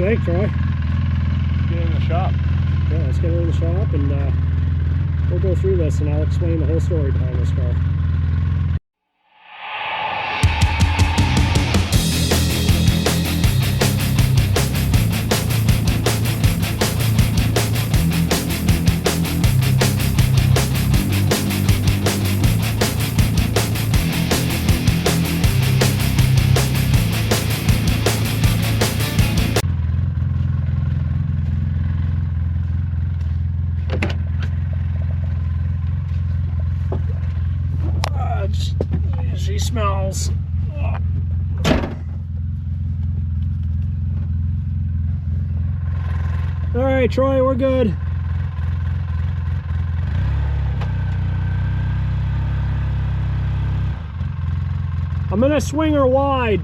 you think, Troy? Get in the shop. Yeah, let's get her in the shop and we'll go through this and I'll explain the whole story behind this car. She smells. Oh. All right, Troy, we're good. I'm gonna swing her wide.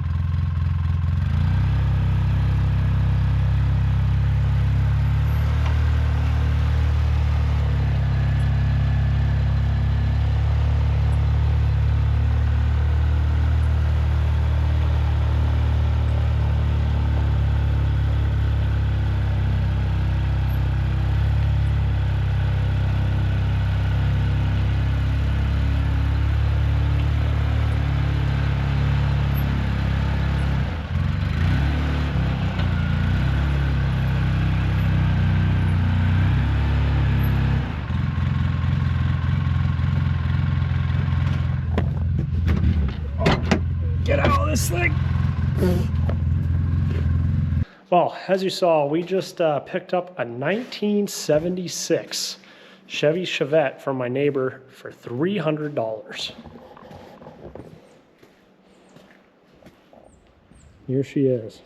Get out of this thing. Well, as you saw, we just picked up a 1976 Chevy Chevette from my neighbor for $300. Here she is.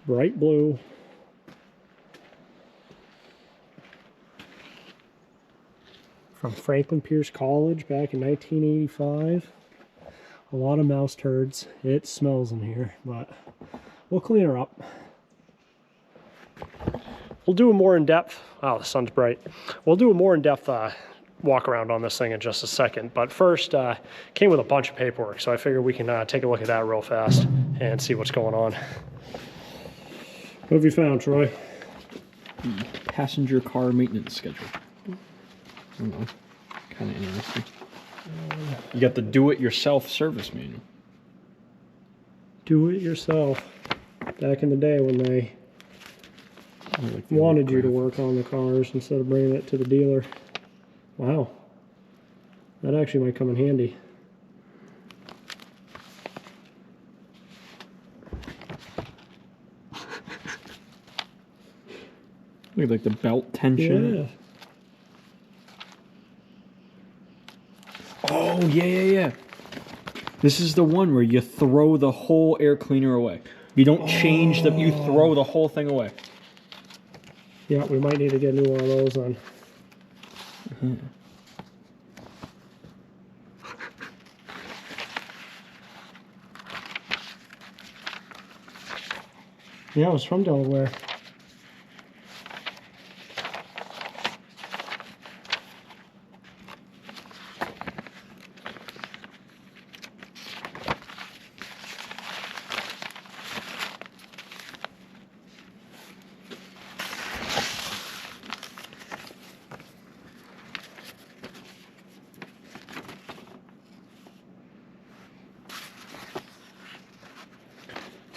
Bright blue. From Franklin Pierce College back in 1985. A lot of mouse turds. It smells in here, but we'll clean her up. We'll do a more in-depth, oh, the sun's bright. We'll do a more in-depth walk around on this thing in just a second. But first, came with a bunch of paperwork, so I figured we can take a look at that real fast and see what's going on. What have you found, Troy? Passenger car maintenance schedule. I don't know. Kind of interesting. You got the do-it-yourself service manual. Do it yourself. Back in the day when they wanted you to work on the cars instead of bringing it to the dealer. Wow. That actually might come in handy. Look at like the belt tension. Yeah. Oh, yeah. This is the one where you throw the whole air cleaner away. You don't change you throw the whole thing away. Yeah, we might need to get a new one of those on. Yeah, it was from Delaware.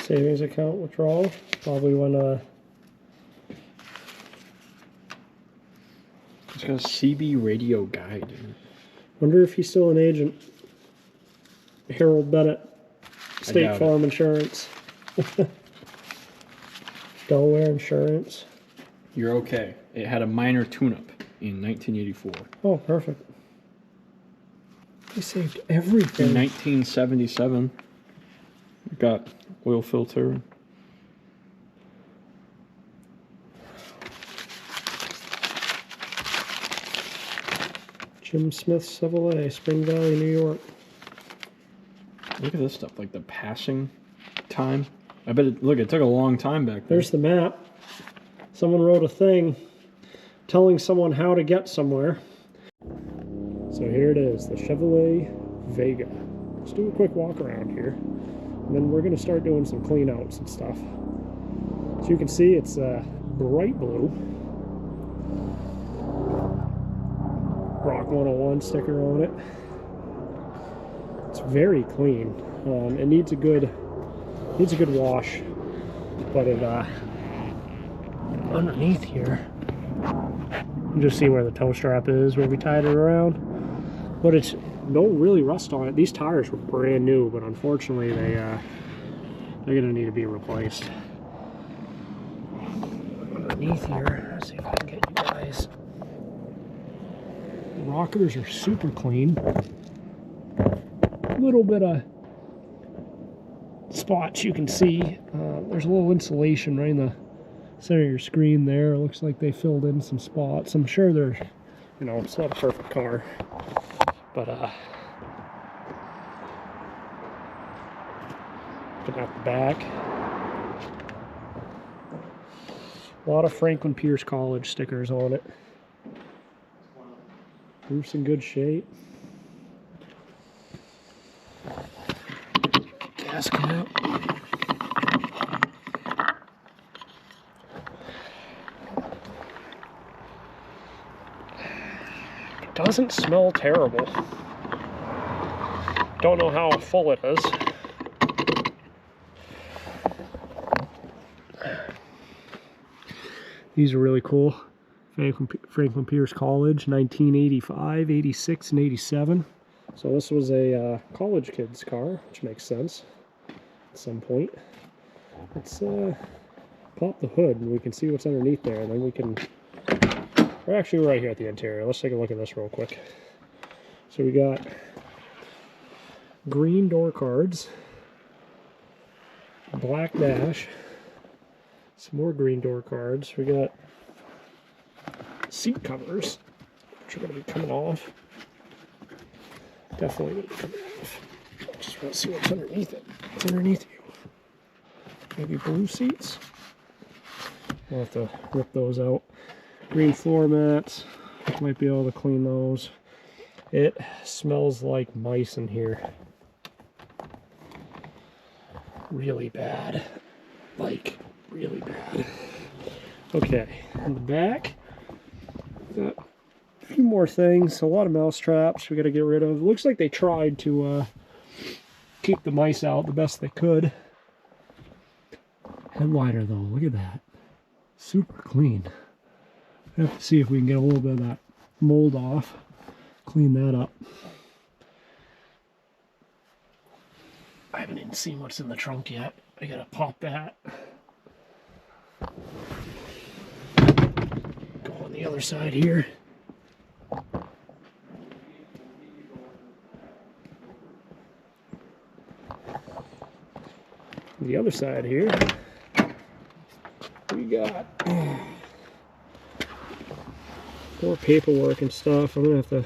Savings account withdrawal, probably when It's got a CB radio guide. wonder if he's still an agent. Harold Bennett, State Farm Insurance. Delaware Insurance. You're okay. It had a minor tune-up in 1984. Oh, perfect. They saved everything. In 1977, it got oil filter. Jim Smith Chevrolet, Spring Valley, New York. Look at this stuff, like the passing time. I bet it took a long time back then. There's the map. Someone wrote a thing telling someone how to get somewhere. So here it is, the Chevrolet Vega. Let's do a quick walk around here. And then we're going to start doing some clean outs and stuff. So you can see it's bright blue. Rock 101 sticker on it. It's very clean. It needs a good wash, but it underneath here, you just see where the toe strap is, where we tied it around. But it's no really rust on it. These tires were brand new, but unfortunately they're gonna need to be replaced. Underneath here, let's see if I can get you guys. The rockers are super clean. A little bit of spots you can see. There's a little insulation right in the center of your screen there. It looks like they filled in some spots. I'm sure they're, you know, it's not a perfect car, but looking at the back, a lot of Franklin Pierce College stickers on it. Roof's in good shape. Gas cap. It doesn't smell terrible. Don't know how full it is. These are really cool. Franklin Pierce College, 1985, 86, and 87. So this was a college kid's car, which makes sense at some point. Let's pop the hood and we can see what's underneath there, and then we can... We're actually right here at the interior. Let's take a look at this real quick. So we got green door cards, a black dash, some more green door cards. We got seat covers, which are going to be coming off. Definitely going to be coming off. I just want to see what's underneath it. What's underneath you? Maybe blue seats? We'll have to rip those out. Green floor mats. Might be able to clean those. It smells like mice in here. Really bad. Like, really bad. Okay, in the back, got a few more things. A lot of mouse traps we got to get rid of. Looks like they tried to keep the mice out the best they could. Headliner though, look at that. Super clean. I have to see if we can get a little bit of that mold off. Clean that up. I haven't even seen what's in the trunk yet. I gotta pop that. Go on the other side here. The other side here, we got more paperwork and stuff. I'm gonna have to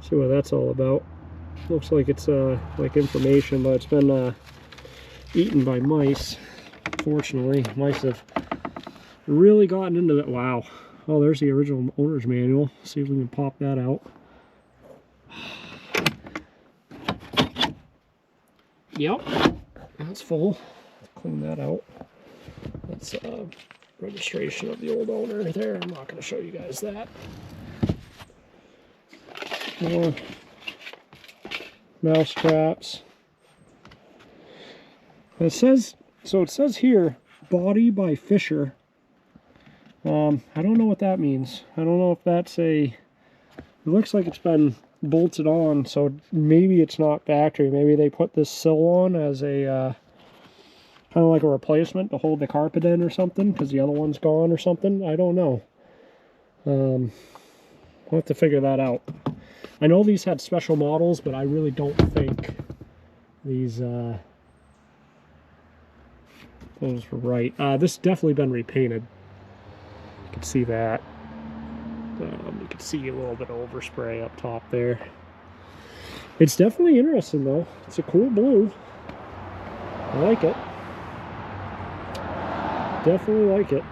see what that's all about. Looks like it's like information, but it's been eaten by mice. Fortunately, mice have really gotten into it. Wow. Oh, there's the original owner's manual. See if we can pop that out. Yep, that's full. Let's clean that out. That's registration of the old owner there. I'm not going to show you guys that. More mouse traps. It says, so it says here, body by Fisher. I don't know what that means. I don't know if that's a, it looks like it's been bolted on, so maybe it's not factory. Maybe they put this sill on as a kind of like a replacement to hold the carpet in or something, because the other one's gone or something. I don't know. We'll have to figure that out. I know these had special models, but I really don't think these those were right. This definitely been repainted. You can see that. You can see a little bit of overspray up top there. It's definitely interesting though. It's a cool blue. I like it. Definitely like it.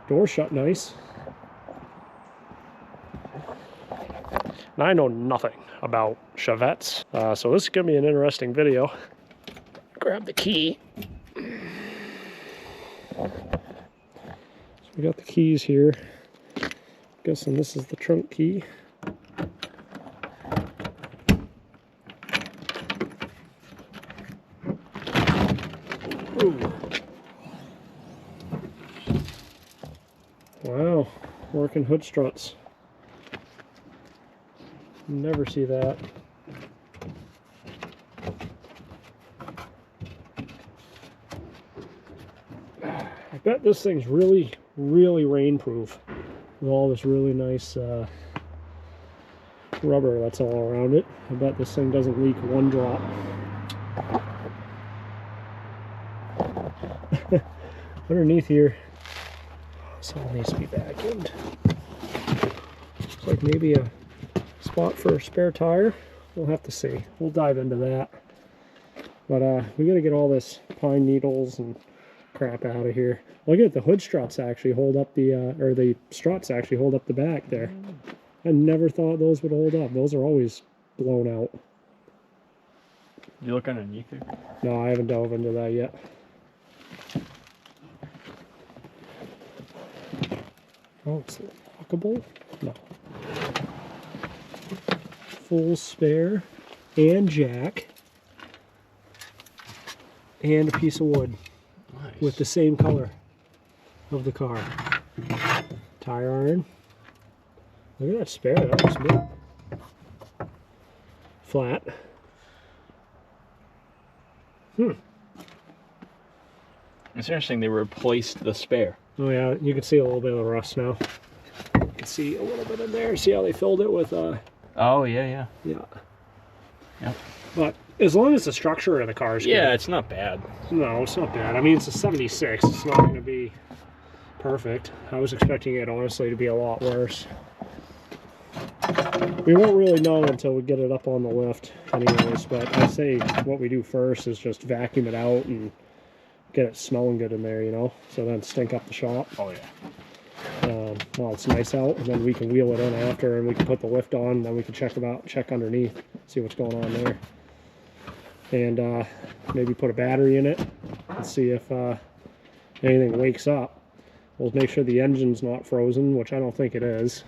Door shut nice. Now I know nothing about Chevettes, so this is going to be an interesting video. grab the key. So we got the keys here. Guessing this is the trunk key. Ooh. Wow, working hood struts. Never see that. I bet this thing's really, really rainproof with all this really nice rubber that's all around it. I bet this thing doesn't leak one drop. Underneath here, this all needs to be vacuumed. Looks like maybe a spot for a spare tire. We'll have to see. We'll dive into that. But we got to get all this pine needles and crap out of here. Look at the hood struts actually hold up the, or the struts actually hold up the back there. I never thought those would hold up. Those are always blown out. You look underneath it? No, I haven't dove into that yet. Oh, it's lockable? No. Full spare and jack and a piece of wood. Nice. With the same color of the car. Tire iron. Look at that spare, that looks good. Flat. It's interesting they replaced the spare. Oh yeah, you can see a little bit of the rust now. You can see a little bit in there. See how they filled it with Oh yeah. yeah. Yep. But as long as the structure of the car is good. Yeah, it's not bad. No, it's not bad. I mean, it's a 76. It's not going to be perfect. I was expecting it, honestly, to be a lot worse. We won't really know until we get it up on the lift anyways, but I say what we do first is just vacuum it out and get it smelling good in there, you know, so then stink up the shop. Oh yeah. While it's nice out, and then we can wheel it in after, and we can put the lift on, and then we can check underneath, see what's going on there. And maybe put a battery in it and see if anything wakes up. We'll make sure the engine's not frozen, which I don't think it is.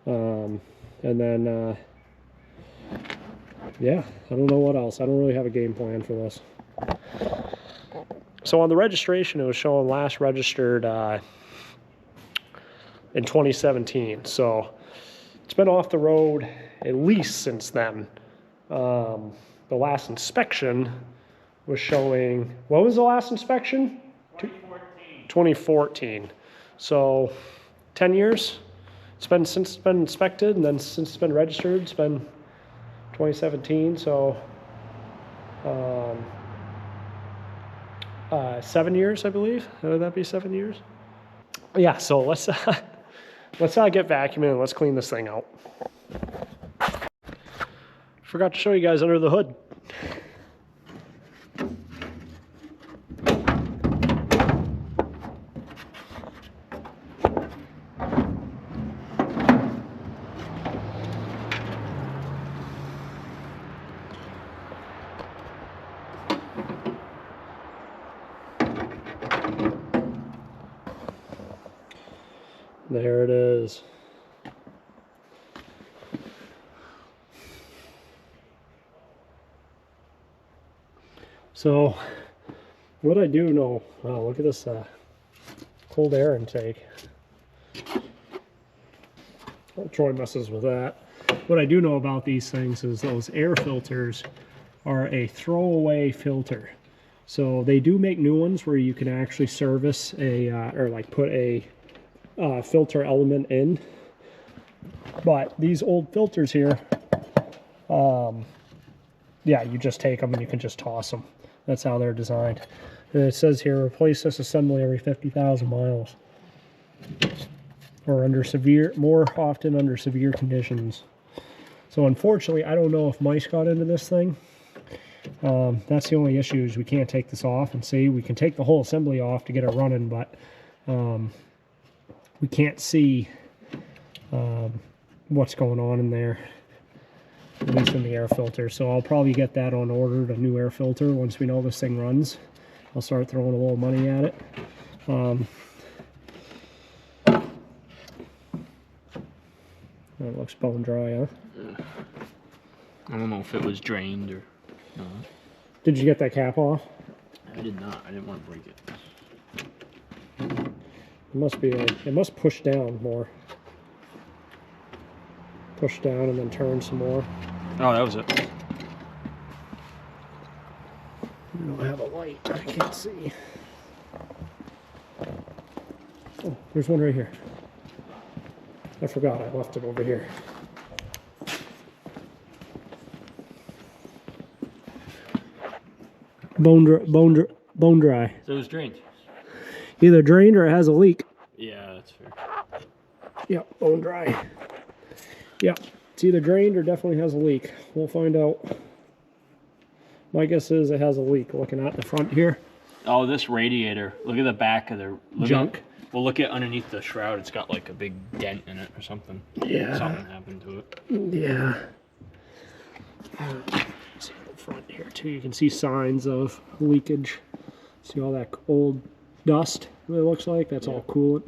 And then, yeah, I don't know what else. I don't really have a game plan for this. So on the registration, it was showing last registered in 2017. So it's been off the road at least since then. The last inspection was showing, what was the last inspection? 2014. 2014. So 10 years it's been since it's been inspected, and then since it's been registered, it's been 2017. So 7 years, I believe. Would that be 7 years? Yeah, so let's get vacuuming and let's clean this thing out. Forgot to show you guys under the hood. There it is. So, what I do know, oh, look at this cold air intake. Oh, Troy messes with that. What I do know about these things is those air filters are a throwaway filter. So they do make new ones where you can actually service a, or like put a filter element in. But these old filters here, yeah, you just take them and you can just toss them. That's how they're designed. And it says here, replace this assembly every 50,000 miles. Or under severe, more often under severe conditions. So unfortunately, I don't know if mice got into this thing. That's the only issue, is we can't take this off and see. We can take the whole assembly off to get it running, but we can't see what's going on in there. at least in the air filter. So I'll probably get that on order, a new air filter. Once we know this thing runs, I'll start throwing a little money at it. That looks bone dry, huh? I don't know if it was drained or not. Did you get that cap off? I did not. I didn't want to break it. It must be like, it must push down more. Push down and then turn some more. Oh, that was it. I don't have a light. I can't see. Oh, there's one right here. I forgot I left it over here. Bone dry. So it was drained. Either drained or it has a leak. Yeah, that's fair. Yep, bone dry. Yep, it's either drained or definitely has a leak. We'll find out. My guess is it has a leak. Looking at the front here. Oh, this radiator. Look at the back of the Junk. Well, look at underneath the shroud. It's got like a big dent in it or something. Yeah. Something happened to it. Yeah. See the front here too. You can see signs of leakage. See all that old dust? It looks like that's all coolant.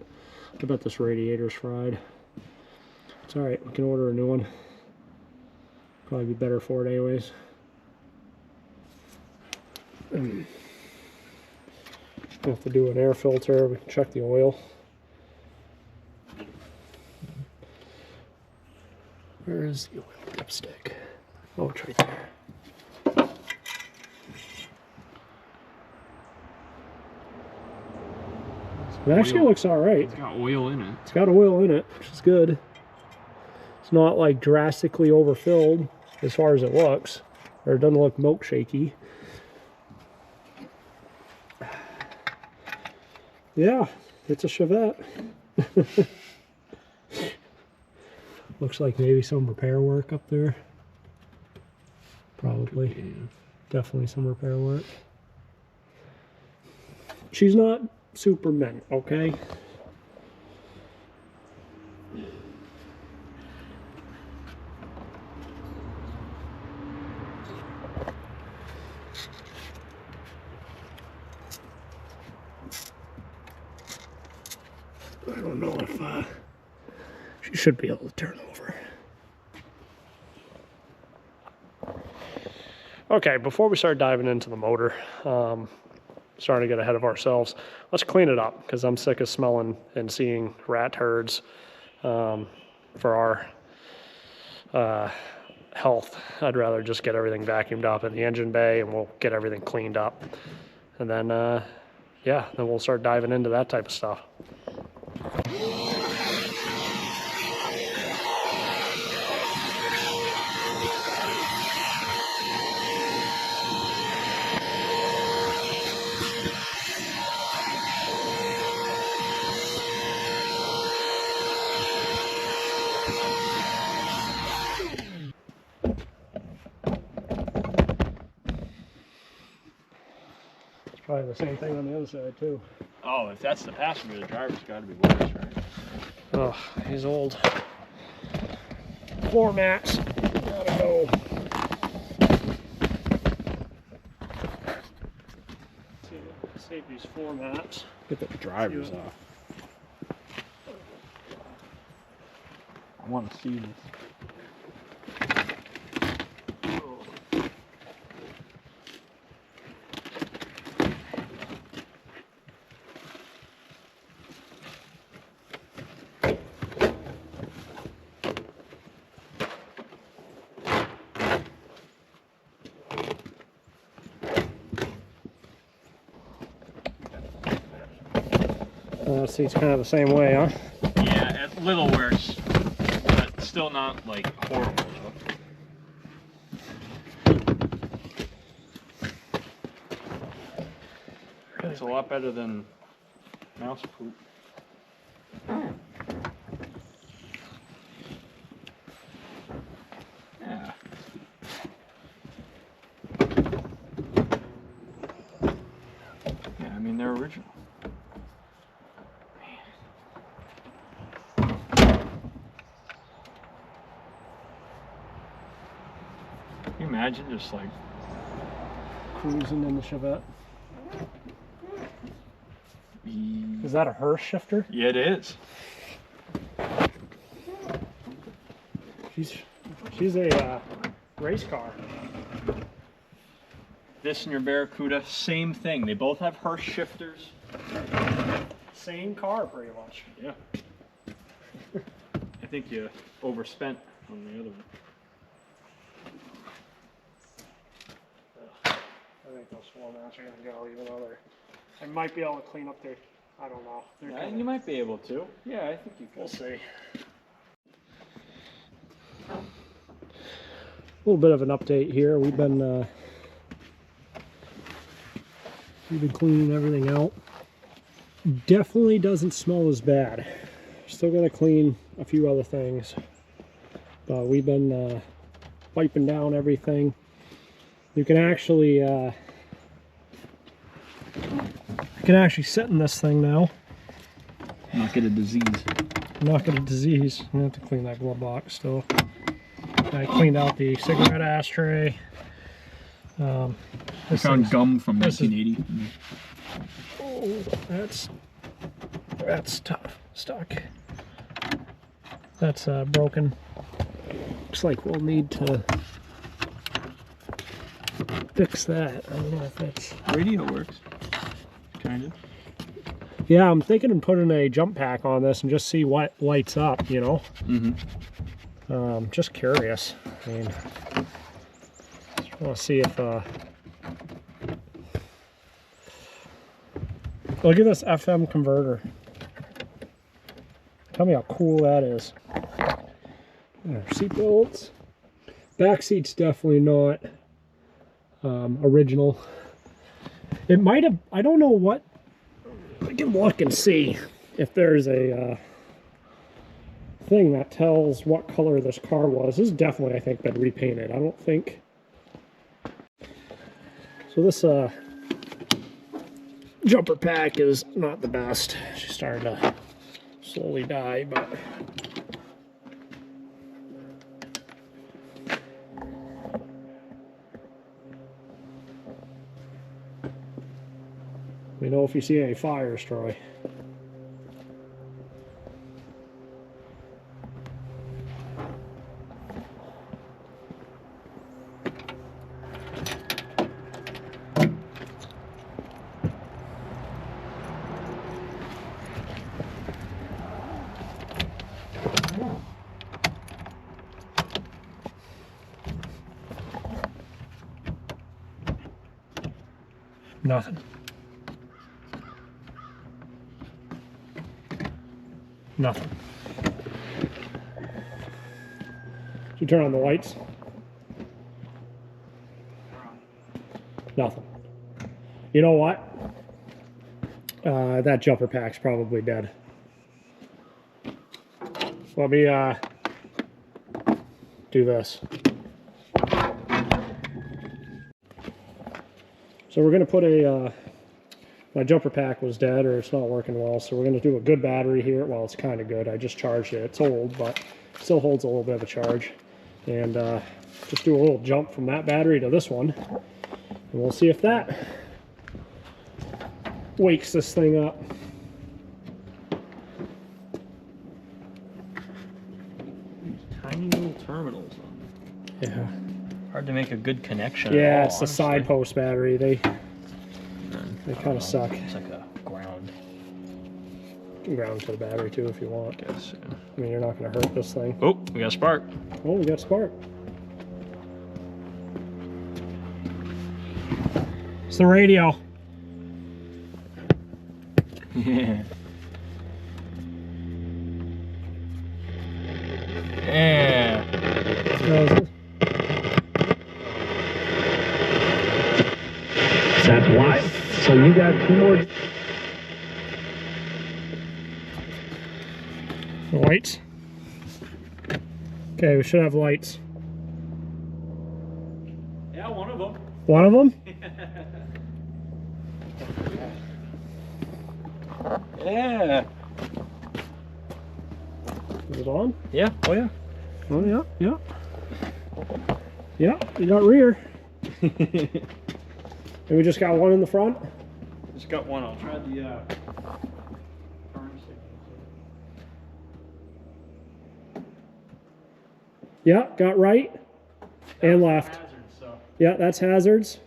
I bet this radiator's fried. It's all right. We can order a new one. Probably be better for it anyways. Have to do an air filter. We can check the oil. Where is the oil dipstick? Oh, it's right there. It actually looks all right. It's got oil in it. It's got oil in it, which is good. It's not like drastically overfilled as far as it looks, or it doesn't look milkshaky. Yeah, it's a Chevette. Looks like maybe some repair work up there. Probably. Yeah. Definitely some repair work. She's not Superman, okay? I don't know if she should be able to turn over. Okay, before we start diving into the motor, starting to get ahead of ourselves, let's clean it up because I'm sick of smelling and seeing rat turds for our health. I'd rather just get everything vacuumed up in the engine bay and we'll get everything cleaned up. And then, yeah, then we'll start diving into that type of stuff. Probably the same thing on the other side too. Oh, if that's the passenger, the driver's got to be worse, right? Oh, these old floor mats gotta go. Save these floor mats. Get the drivers off. I want to see this. See, it's kind of the same way, huh? Yeah, a little worse, but still not like horrible though. It's a lot better than mouse poop. Yeah. Yeah, I mean they're original. you imagine just like cruising in the Chevette? Is that a Hearst shifter? Yeah, it is. She's a race car. This and your Barracuda, same thing. They both have Hearst shifters. Same car, pretty much. Yeah. I think you overspent on the other one. I think those formats are gonna go, even though I might be able to clean up their. I don't know. Yeah, you might be able to. Yeah, I think you could. We'll see. A little bit of an update here. We've been cleaning everything out. Definitely doesn't smell as bad. Still gonna clean a few other things, but we've been wiping down everything. You can actually sit in this thing now. Not get a disease. Not get a disease. I have to clean that glove box still. I cleaned out the cigarette ashtray. I found gum from 1980. Oh, that's tough. Stuck. That's broken. Looks like we'll need to fix that. I don't know if that's... Radio works. Kind of. Yeah, I'm thinking of putting a jump pack on this and just see what lights up, you know? Mm-hmm. Just curious. I mean, just want to see if... Look at this FM converter. Tell me how cool that is. Seat belts. Back seat's definitely not original. It might have, I don't know what, I can look and see if there's a thing that tells what color this car was. This is definitely, I think, been repainted. I don't think. So this jumper pack is not the best. She's starting to slowly die, but let me know if you see any fires, Troy. Nothing. Nothing. Did you turn on the lights? Nothing. You know what? That jumper pack's probably dead. Let me do this. So we're going to put a, my jumper pack was dead, or it's not working well, so we're going to do a good battery here. Well, it's kind of good. I just charged it. It's old, but still holds a little bit of a charge. And just do a little jump from that battery to this one. And we'll see if that wakes this thing up. Tiny little terminals. Yeah. Hard to make a good connection. Yeah, at all, it's the honestly. side post battery. They kind of suck. It's like a ground. You can ground to the battery too if you want. Guess. Yeah. I mean, you're not going to hurt this thing. Oh, we got a spark. Oh, we got a spark. It's the radio. Yeah. Yeah. That's live. So you got 2 more. Lights. Okay, we should have lights. Yeah, one of them. One of them? Yeah. Is it on? Yeah. Oh yeah. Oh yeah, yeah. Yeah, you got rear. And we just got one in the front. Just got one. I'll try the Yeah, got right and left. hazards, so. Yeah, that's hazards.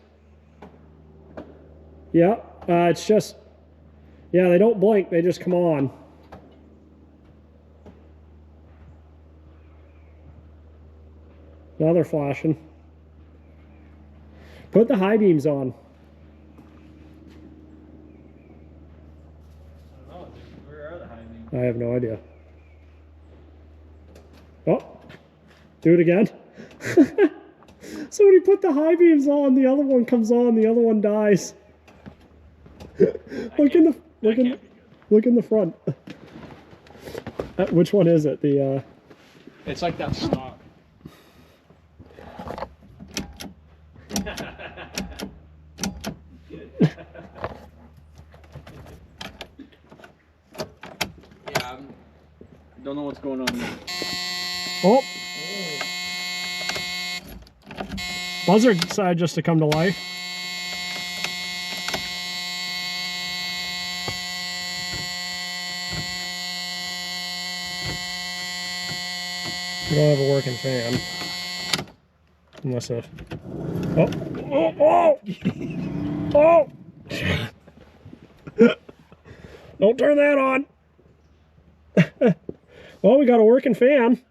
Yeah, it's just, yeah, they don't blink, they just come on. Now they're flashing. Put the high beams on. I don't know, dude. Where are the high beams? I have no idea. Oh, do it again. Somebody put the high beams on, the other one comes on, the other one dies. Look in the front. Which one is it? The It's like that stock. Yeah, don't know what's going on there. Oh. Buzzer decided just to come to life. We don't have a working fan. Unless if... Oh! Oh! Oh! Oh! Don't turn that on! Well, we got a working fan.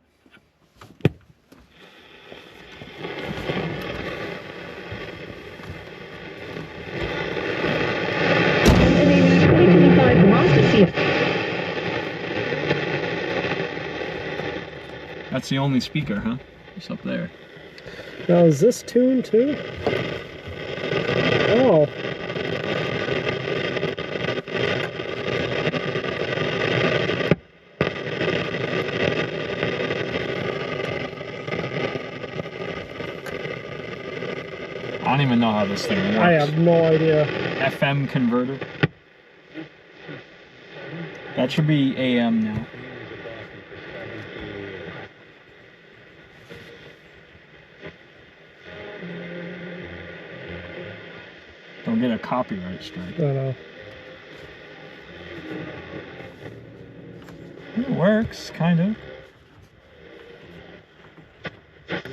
That's the only speaker, huh? It's up there. Now, is this tuned too? Oh. I don't even know how this thing works. I have no idea. FM converter. That should be AM now. Don't get a copyright strike. I don't know. It works, kind of.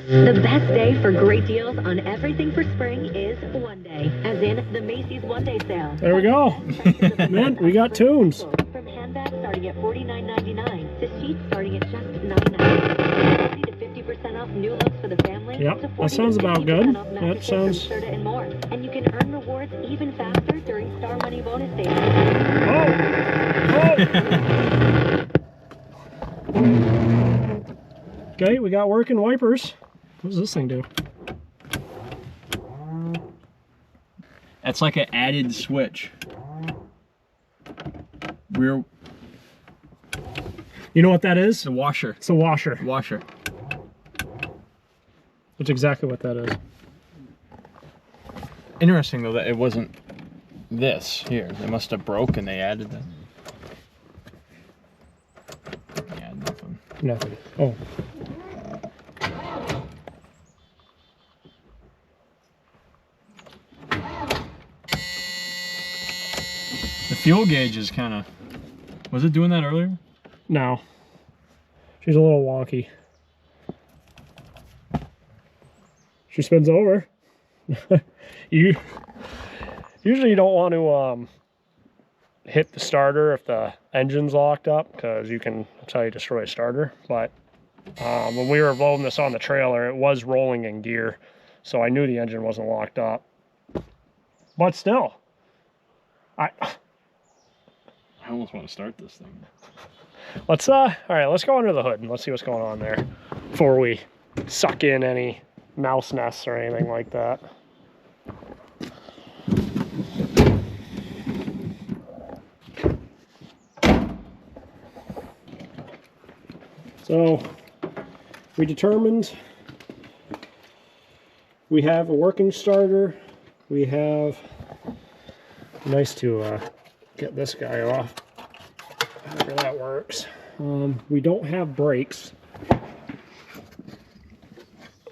The best day for great deals on everything for spring is one day, as in the Macy's one day sale. There we go. Man, we got tunes. From handbags starting at $49.99 to sheets starting at just $9.99. 40 to 50% off new looks for the family. Yep, to that 40 sounds to about 50% good. off That mattresses sounds... from Serta and more. And you can earn rewards even faster during Star Money bonus days. Oh! Okay, we got working wipers. What does this thing do? That's like an added switch. Rear. You know what that is? The washer. It's a washer. Washer. That's exactly what that is. Interesting though that it wasn't this here. They must have broke and they added that. Yeah, nothing. Nothing. Oh. The fuel gauge is kind of. Was it doing that earlier? No. She's a little wonky. She spins over. Usually you don't want to hit the starter if the engine's locked up, because that's how you destroy a starter. But when we were loading this on the trailer, it was rolling in gear, so I knew the engine wasn't locked up. But still, I almost want to start this thing. let's all right, let's go under the hood and let's see what's going on there before we suck in any mouse nests or anything like that. So we determined we have a working starter. We have, nice to get this guy off, however that works. We don't have brakes.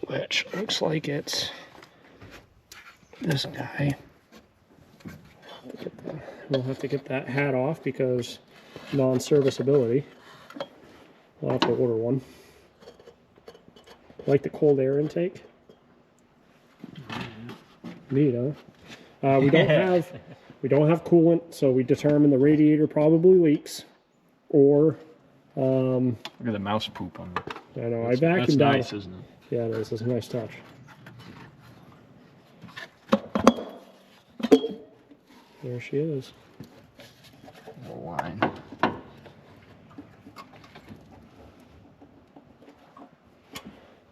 which looks like it's this guy. We'll have to get that hat off because non-serviceability. We'll have to order one. Like the cold air intake. Neat, huh? We don't have coolant, so we determined the radiator probably leaks, or Look at the mouse poop on it. I know That's, I vacuumed that's out. nice, isn't it? Yeah, it is. It's a nice touch. There she is. The line.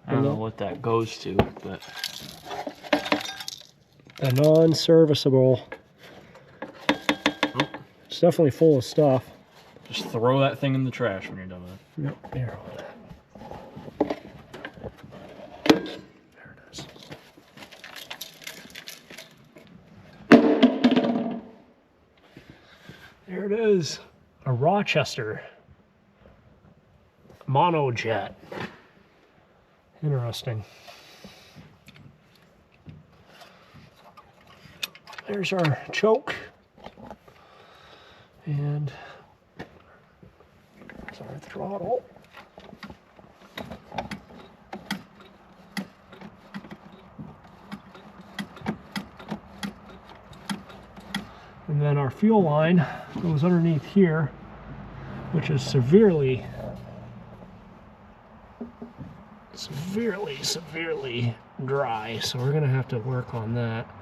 I don't know what that goes to, but A non-serviceable. oh, It's definitely full of stuff. just throw that thing in the trash when you're done with it. Yep, there. There it is. There it is. A Rochester monojet. Interesting. There's our choke. And there's our throttle. And then our fuel line goes underneath here, which is severely dry. So we're gonna have to work on that.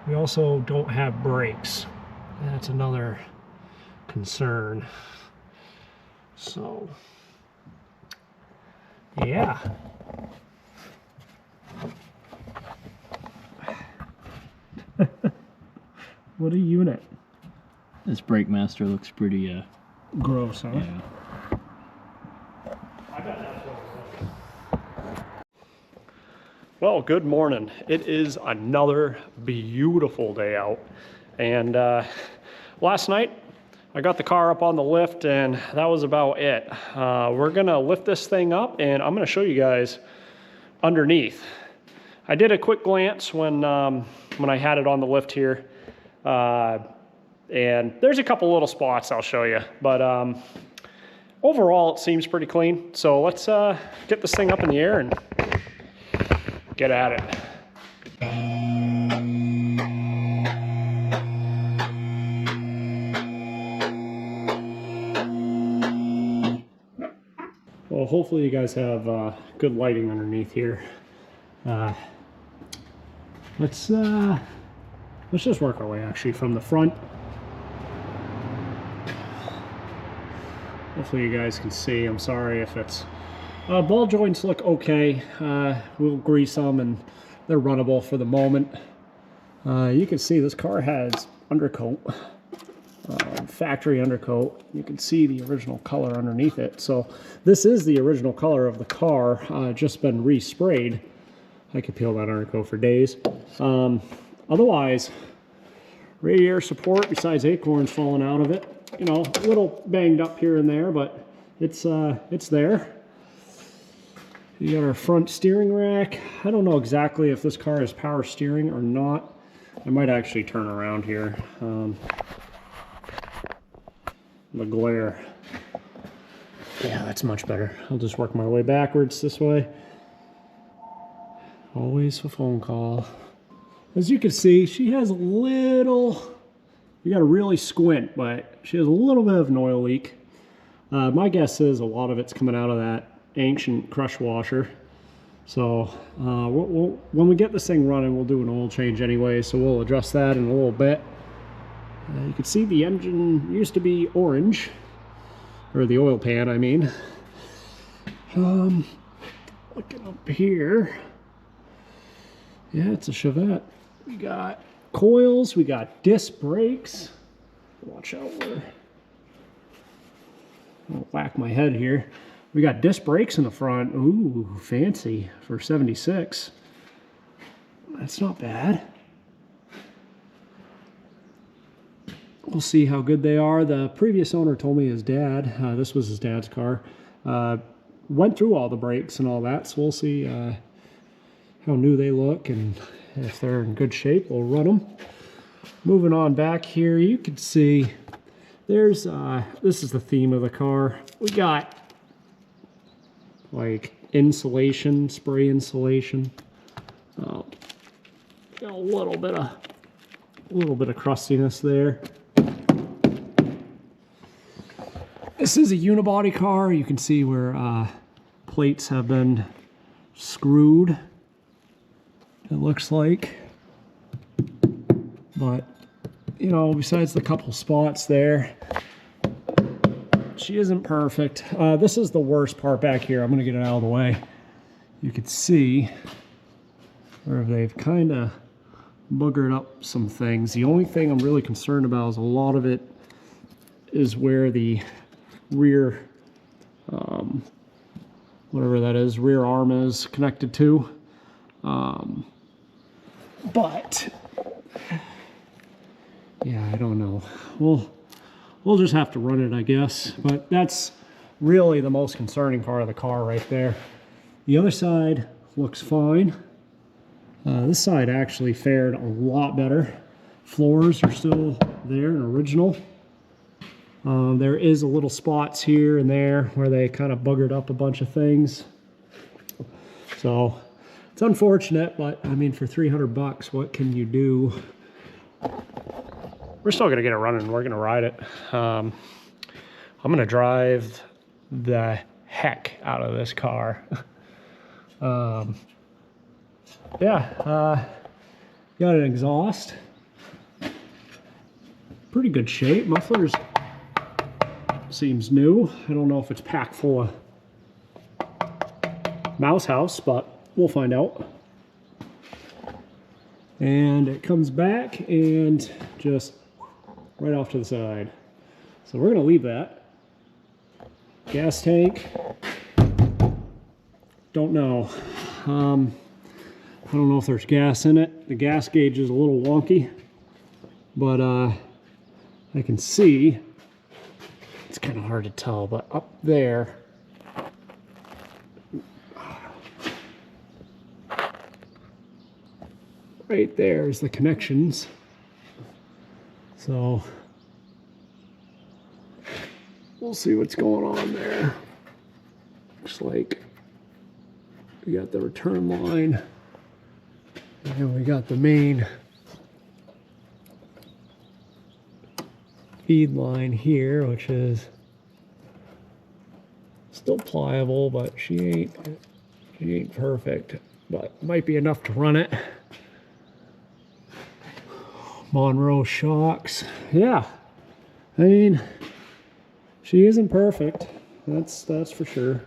We also don't have brakes. That's another concern. So, yeah. What a unit. This brake master looks pretty Gross, huh? yeah. Well, good morning. It is another beautiful day out. And last night, I got the car up on the lift and that was about it. We're gonna lift this thing up and I'm gonna show you guys underneath. I did a quick glance when I had it on the lift here. And there's a couple little spots I'll show you, but overall it seems pretty clean. So let's get this thing up in the air and get at it. Well, hopefully you guys have good lighting underneath here. Let's just work our way actually from the front. Hopefully you guys can see. I'm sorry if it's ball joints look okay. We'll grease them and they're runnable for the moment. You can see this car has undercoat, factory undercoat. You can see the original color underneath it. So this is the original color of the car, just been resprayed. I could peel that undercoat for days. Otherwise, radiator support besides acorns falling out of it. You know, a little banged up here and there, but it's there. You got our front steering rack. I don't know exactly if this car has power steering or not. I might actually turn around here. The glare. Yeah, that's much better. I'll just work my way backwards this way. Always a phone call. As you can see, she has a little, you gotta really squint, but she has a little bit of an oil leak. My guess is a lot of it's coming out of that ancient crush washer. So when we get this thing running, we'll do an oil change anyway, so we'll adjust that in a little bit. You can see the engine used to be orange, or the oil pan, I mean. Looking up here, yeah, it's a Chevette. We got coils, we got disc brakes. Watch out where I'll whack my head here. We got disc brakes in the front. Ooh, fancy for 76. That's not bad. We'll see how good they are. The previous owner told me his dad, this was his dad's car, went through all the brakes and all that, so we'll see how new they look, and if they're in good shape, we'll run them. Moving on back here, you can see there's, this is the theme of the car. We got like insulation, spray insulation. Got a little bit of crustiness there. This is a unibody car. You can see where plates have been screwed, it looks like. But, you know, besides the couple spots there, she isn't perfect. This is the worst part back here. I'm going to get it out of the way. You can see where they've kind of boogered up some things. The only thing I'm really concerned about is a lot of it is where the rear, whatever that is, rear arm is connected to. But yeah, I don't know. We'll just have to run it, I guess. But that's really the most concerning part of the car right there. The other side looks fine. This side actually fared a lot better. Floors are still there and original. There is a little spots here and there where they kind of buggered up a bunch of things. So it's unfortunate, but I mean, for 300 bucks, what can you do? We're still gonna get it running. We're gonna ride it. I'm gonna drive the heck out of this car. Yeah, got an exhaust. Pretty good shape. Muffler's seems new. I don't know if it's packed full of mouse house, but we'll find out. And it comes back and just right off to the side. So we're gonna leave that. Gas tank, don't know. I don't know if there's gas in it. The gas gauge is a little wonky, but I can see, it's kind of hard to tell, but up there, right there is the connections. So we'll see what's going on there. Looks like we got the return line, and we got the main feed line here, which is still pliable, but she ain't perfect, but might be enough to run it. Monroe shocks. Yeah, I mean, she isn't perfect, that's for sure.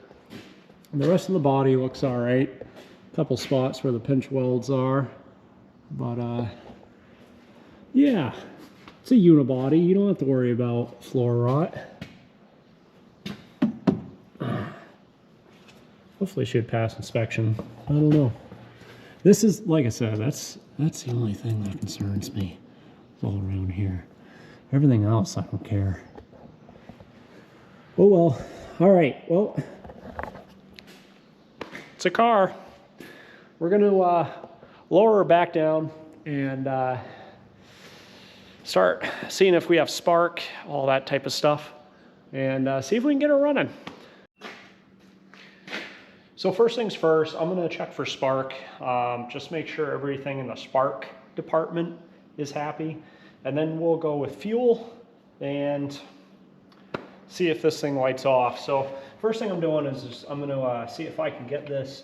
And the rest of the body looks all right. A couple spots where the pinch welds are, but yeah, it's a unibody. You don't have to worry about floor rot. Hopefully she'd pass inspection. I don't know. This is, like I said, that's the only thing that concerns me all around here. Everything else, I don't care. Oh well. All right. Well, it's a car. We're going to lower her back down and start seeing if we have spark, all that type of stuff, and see if we can get her running. So first things first, I'm going to check for spark. Just make sure everything in the spark department is happy, and then we'll go with fuel and see if this thing lights off. So first thing I'm doing is I'm going to see if I can get this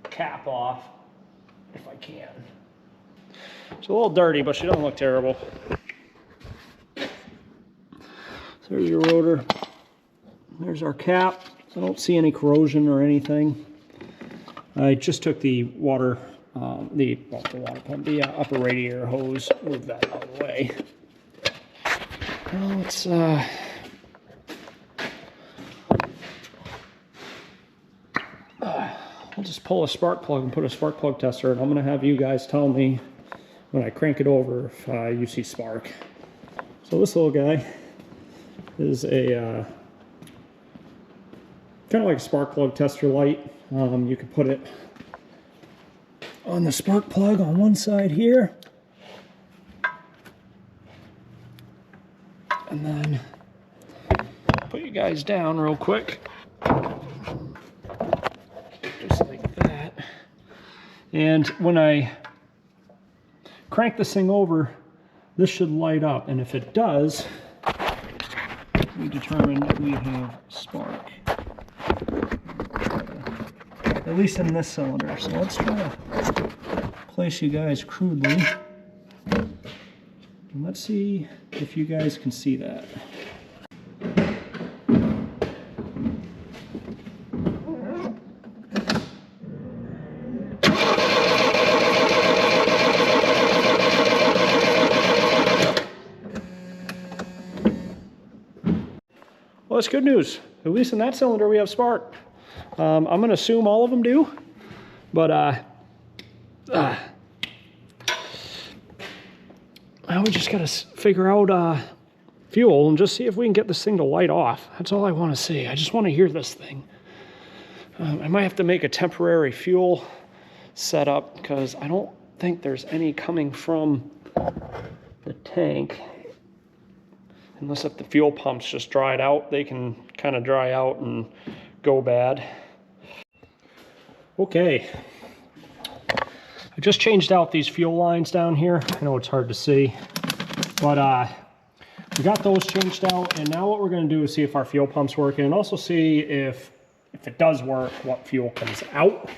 cap off, if I can. It's a little dirty, but she doesn't look terrible. So there's your rotor. There's our cap. I don't see any corrosion or anything. I just took the water, the upper radiator hose, move that out of the way. Now let's I'll just pull a spark plug and put a spark plug tester, and I'm going to have you guys tell me when I crank it over if you see spark. So this little guy is a kind of like a spark plug tester light. You can put it on the spark plug on one side here. And then put you guys down real quick. Just like that. And when I crank this thing over, this should light up. And if it does, we determine that we have spark. At least in this cylinder. So let's try to place you guys crudely. And let's see if you guys can see that. Well, that's good news. At least in that cylinder we have spark. I'm going to assume all of them do, but now we just got to figure out fuel and just see if we can get this thing to light off. That's all I want to see. I just want to hear this thing. I might have to make a temporary fuel setup because I don't think there's any coming from the tank. Unless if the fuel pumps just dried out, they can kind of dry out and go bad. Okay. I just changed out these fuel lines down here. I know it's hard to see, but we got those changed out, and now what we're going to do is see if our fuel pump's working and also see if it does work, what fuel comes out.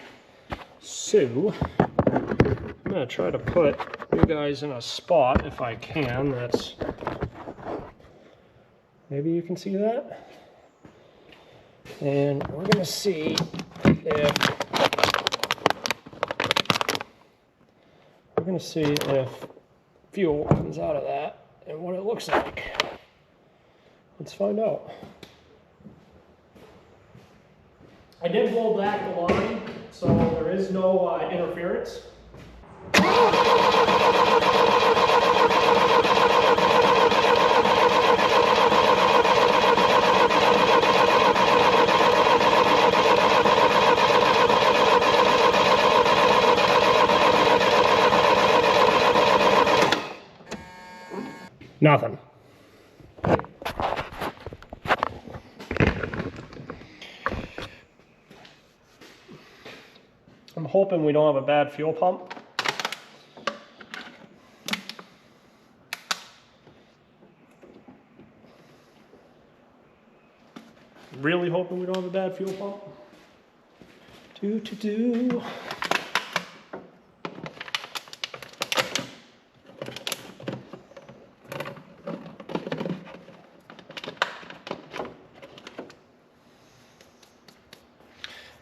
So I'm going to try to put you guys in a spot if I can. That's maybe you can see that. And we're going to see if fuel comes out of that and what it looks like. Let's find out. I did blow back the line, so there is no interference. Nothing. I'm hoping we don't have a bad fuel pump. Really hoping we don't have a bad fuel pump.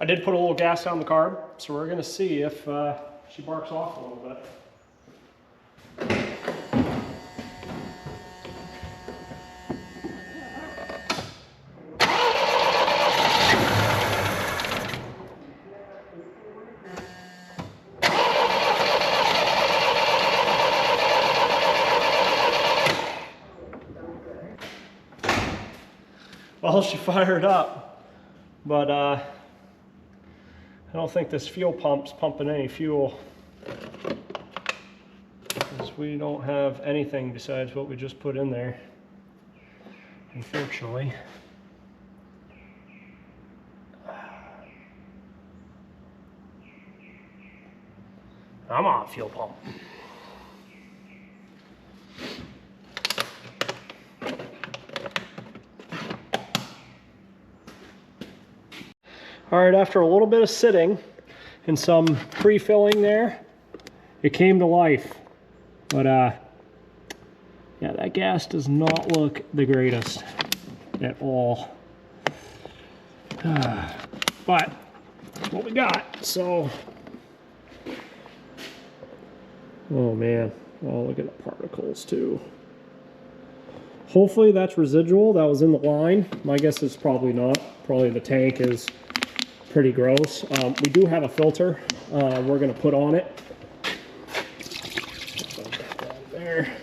I did put a little gas down the carb, so we're going to see if she barks off a little bit. Well, she fired up, but I don't think this fuel pump's pumping any fuel, because we don't have anything besides what we just put in there, unfortunately. I'm on fuel pump. All right, after a little bit of sitting and some pre-filling there, it came to life. But yeah, that gas does not look the greatest at all. But that's what we got, so. Oh man, oh look at the particles too. Hopefully that's residual, that was in the line. My guess is probably not. Probably the tank is pretty gross. We do have a filter we're going to put on it. There.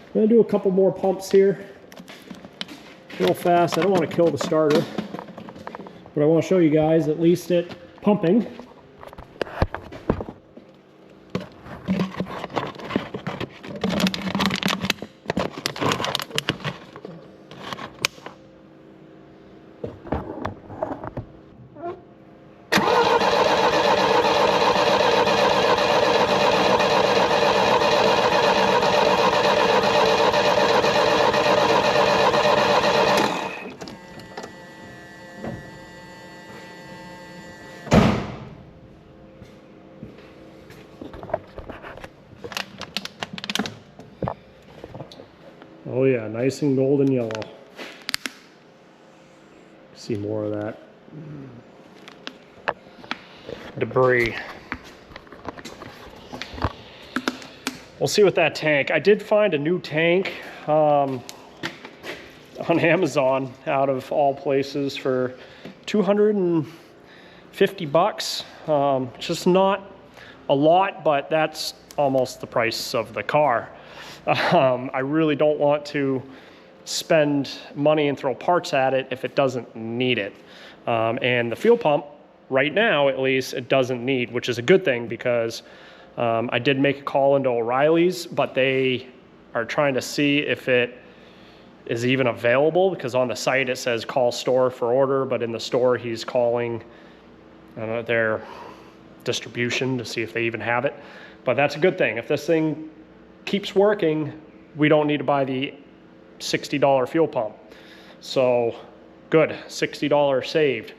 I'm going to do a couple more pumps here real fast. I don't want to kill the starter, but I want to show you guys at least it pumping. Oh yeah, nice and golden yellow. See more of that debris. We'll see with that tank. I did find a new tank on Amazon, out of all places, for 250 bucks. Just not a lot, but that's almost the price of the car. I really don't want to spend money and throw parts at it if it doesn't need it. And the fuel pump, right now at least, it doesn't need, which is a good thing, because I did make a call into O'Reilly's, but they are trying to see if it is even available, because on the site it says call store for order, but in the store he's calling their distribution to see if they even have it. But that's a good thing. If this thing keeps working, we don't need to buy the $60 fuel pump. So good, $60 saved.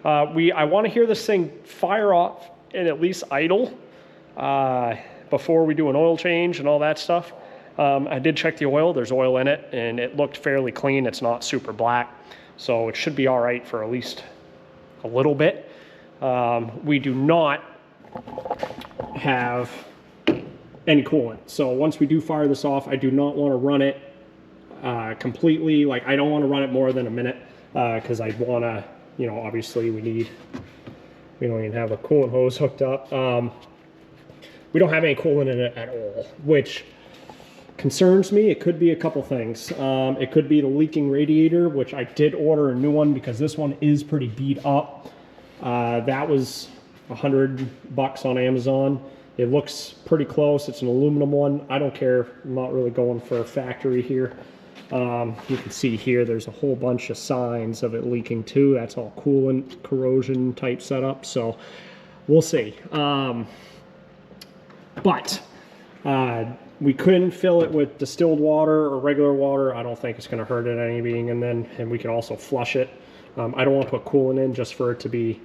I want to hear this thing fire off and at least idle before we do an oil change and all that stuff. I did check the oil, there's oil in it, and it looked fairly clean. It's not super black, so it should be all right for at least a little bit. We do not have any coolant. So once we do fire this off, I do not want to run it completely. Like, I don't want to run it more than a minute, because I want to, you know, obviously we don't even have a coolant hose hooked up. We don't have any coolant in it at all, which concerns me. It could be a couple things. It could be the leaking radiator, which I did order a new one because this one is pretty beat up. That was $100 on Amazon. It looks pretty close. It's an aluminum one. I don't care. I'm not really going for a factory here. You can see here there's a whole bunch of signs of it leaking too. That's all coolant corrosion type setup. So we'll see. But we couldn't fill it with distilled water or regular water. I don't think it's going to hurt it any being, and we can also flush it. I don't want to put coolant in just for it to be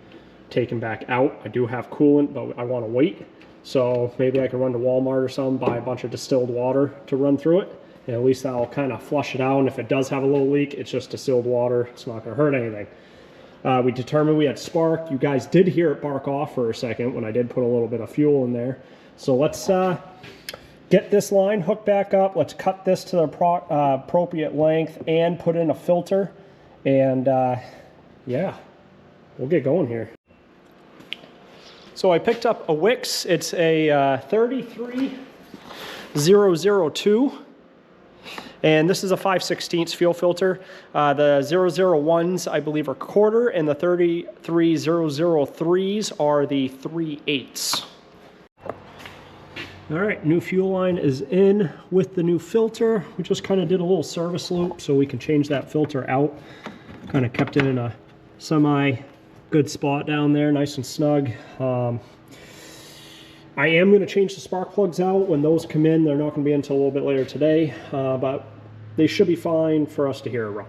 taken back out. I do have coolant, but I want to wait. So maybe I can run to Walmart or something, buy a bunch of distilled water to run through it, and at least that'll kind of flush it out. And if it does have a little leak, it's just distilled water. It's not going to hurt anything. We determined we had spark. You guys did hear it bark off for a second when I did put a little bit of fuel in there. So let's get this line hooked back up. Let's cut this to the appropriate length and put in a filter. And yeah, we'll get going here. So I picked up a Wix. It's a 33002, and this is a 5/16 fuel filter. The 001s, I believe, are quarter, and the 33003s are the 3/8. All right, new fuel line is in with the new filter. We just kind of did a little service loop so we can change that filter out. Kind of kept it in a semi-good spot down there, nice and snug. I am going to change the spark plugs out when those come in. They're not going to be until a little bit later today, but they should be fine for us to hear it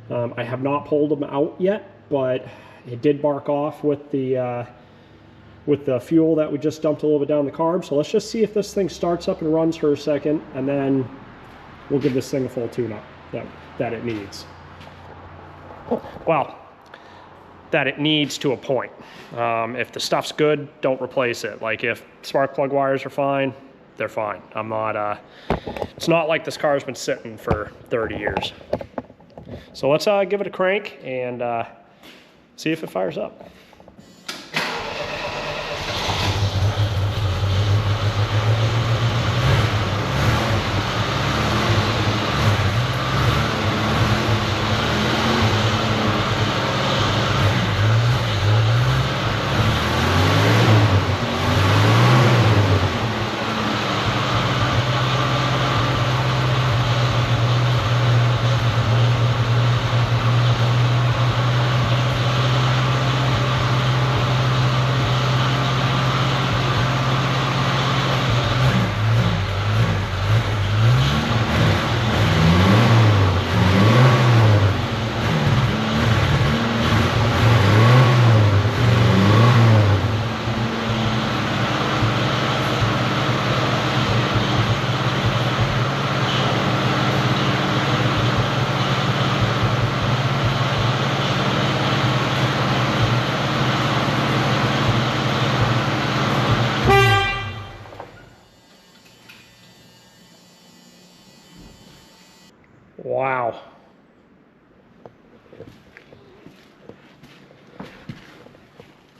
run. I have not pulled them out yet, but it did bark off with the fuel that we just dumped a little bit down the carb. So let's just see if this thing starts up and runs for a second, and then we'll give this thing a full tune-up that it needs. Well, that it needs to a point. If the stuff's good, don't replace it. Like, if spark plug wires are fine, they're fine. I'm not, it's not like this car's been sitting for 30 years. So let's give it a crank and see if it fires up.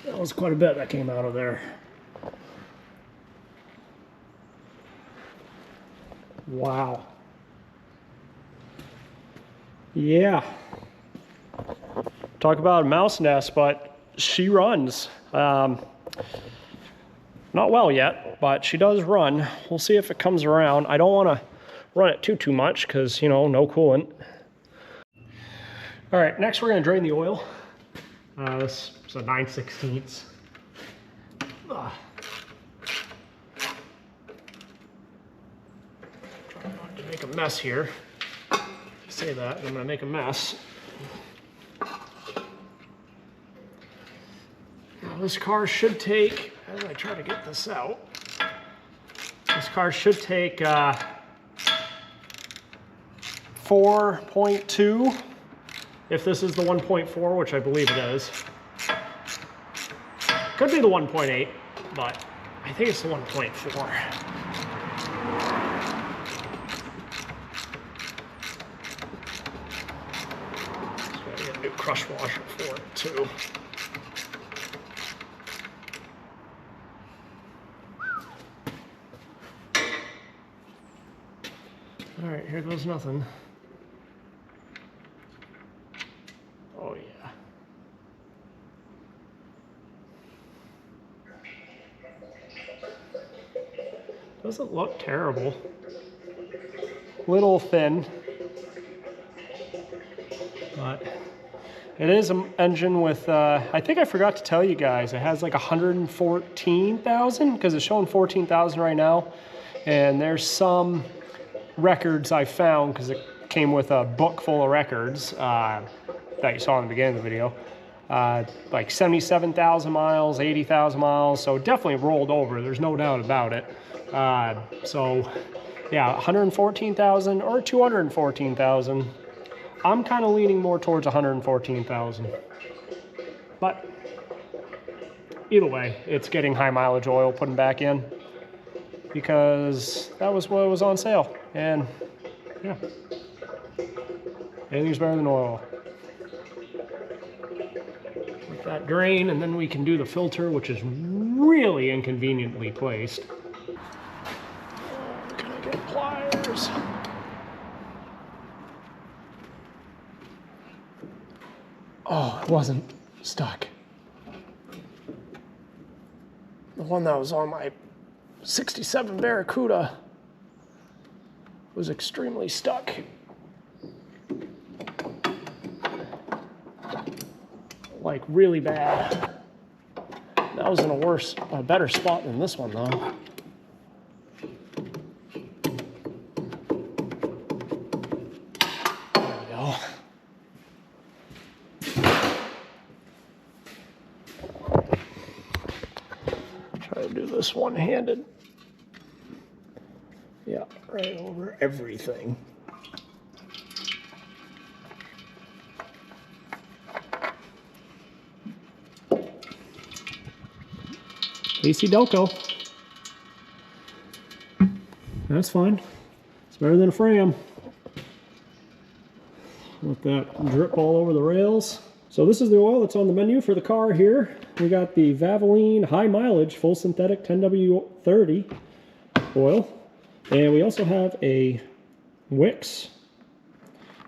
That was quite a bit that came out of there. Wow. Yeah. Talk about a mouse nest, but she runs. Not well yet, but she does run. We'll see if it comes around. I don't want to run it too much because, you know, no coolant. All right, next we're going to drain the oil. This is a 9/16. Try not to make a mess here. I say that, and I'm going to make a mess. Now this car should take, as I try to get this out, this car should take 4.2, if this is the 1.4, which I believe it is. Could be the 1.8, but I think it's the 1.4. Gotta get a new crush washer for it too. All right, here goes nothing. Oh yeah. Doesn't look terrible. Little thin, but it is an engine with, I think I forgot to tell you guys, it has like 114,000 because it's showing 14,000 right now. And there's some records I found because it came with a book full of records that you saw in the beginning of the video. Like 77,000 miles, 80,000 miles, so definitely rolled over, there's no doubt about it. So yeah, 114,000 or 214,000. I'm kind of leaning more towards 114,000. But either way, it's getting high mileage oil putting back in because that was what was on sale. And yeah, anything's better than oil. With that drain, and then we can do the filter, which is really inconveniently placed. Can I get pliers? Oh, it wasn't stuck. The one that was on my 67 Barracuda was extremely stuck. Like really bad. That was in a better spot than this one though. There we go. Try to do this one-handed. Yeah, right over everything. AC Delco. That's fine. It's better than a Fram. Let that drip all over the rails. So this is the oil that's on the menu for the car here. We got the Valvoline high mileage full synthetic 10W30 oil. And we also have a Wix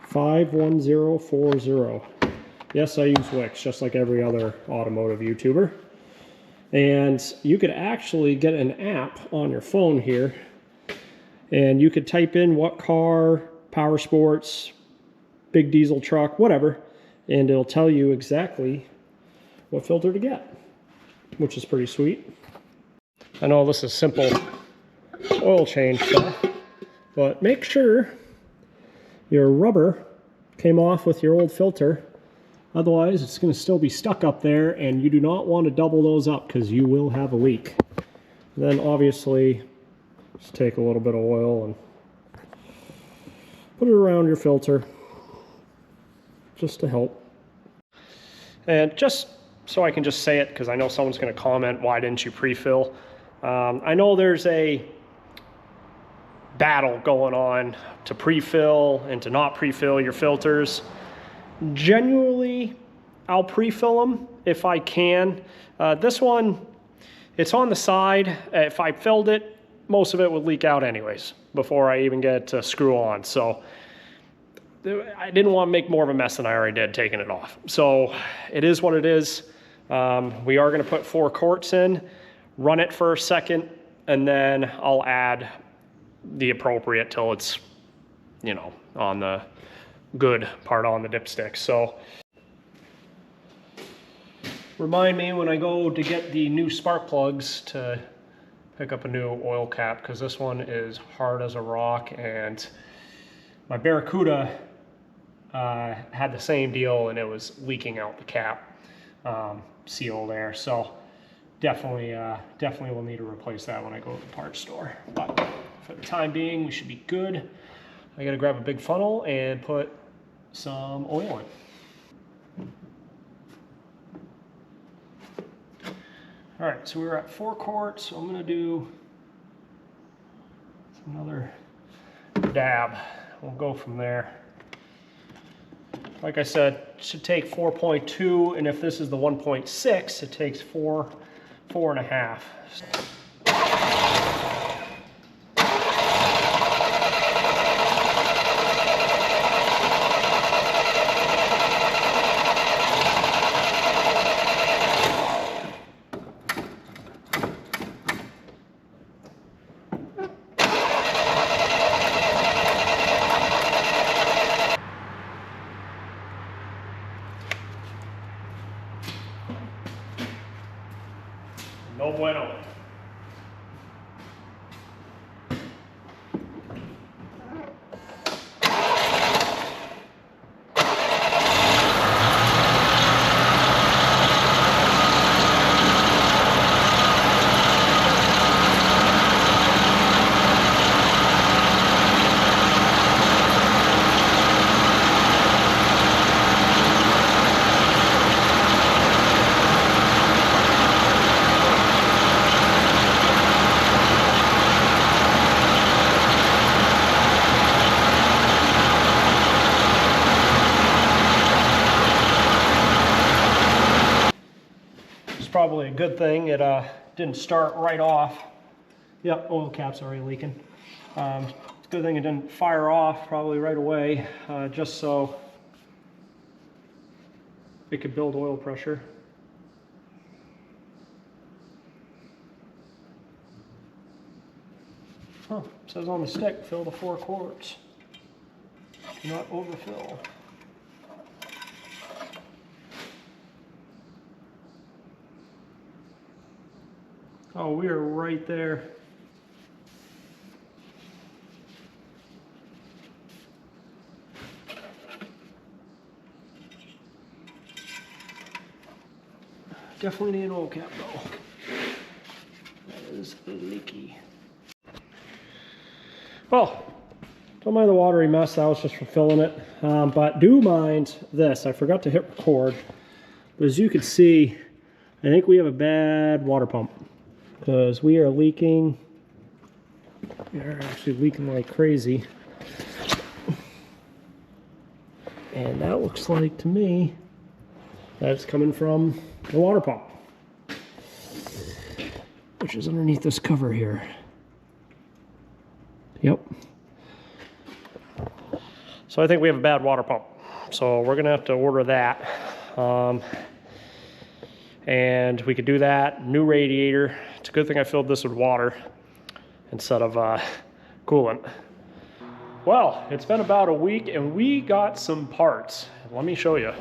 51040. Yes, I use Wix just like every other automotive YouTuber. And you could actually get an app on your phone here, and you could type in what car, power sports, big diesel truck, whatever, and it'll tell you exactly what filter to get, which is pretty sweet. I know this is simple oil change stuff, but make sure your rubber came off with your old filter. Otherwise, it's going to still be stuck up there, and you do not want to double those up because you will have a leak. And then obviously, just take a little bit of oil and put it around your filter just to help. And just so I can just say it, because I know someone's going to comment, why didn't you pre-fill? I know there's a battle going on to pre-fill and to not pre-fill your filters. Genuinely, I'll pre-fill them if I can. This one, it's on the side. If I filled it, most of it would leak out anyways before I even get to screw on. So I didn't want to make more of a mess than I already did taking it off. So it is what it is. We are going to put 4 quarts in, run it for a second, and then I'll add the appropriate till it's, you know, on the good part on the dipstick. So remind me when I go to get the new spark plugs to pick up a new oil cap, because this one is hard as a rock, and my Barracuda had the same deal and it was leaking out the cap seal there. So definitely will need to replace that when I go to the parts store. But for the time being, we should be good. I gotta grab a big funnel and put some oil in. All right, so we're at 4 quarts. So I'm gonna do another dab. We'll go from there. Like I said, it should take 4.2, and if this is the 1.6, it takes 4.5. No bueno. Probably a good thing it didn't start right off. Yep, oil cap's already leaking. It's a good thing it didn't fire off probably right away, just so it could build oil pressure. Huh, it says on the stick, fill the 4 quarts. Do not overfill. Oh, we are right there. Definitely need an oil cap though. That is leaky. Well, don't mind the watery mess, that was just for filling it. But do mind this, I forgot to hit record. But as you can see, I think we have a bad water pump, because we are leaking. We are actually leaking like crazy. And that looks like to me that it's coming from the water pump, which is underneath this cover here. Yep. So I think we have a bad water pump. So we're gonna have to order that. And we could do that, new radiator. It's a good thing I filled this with water instead of coolant. Well, it's been about a week and we got some parts. Let me show you.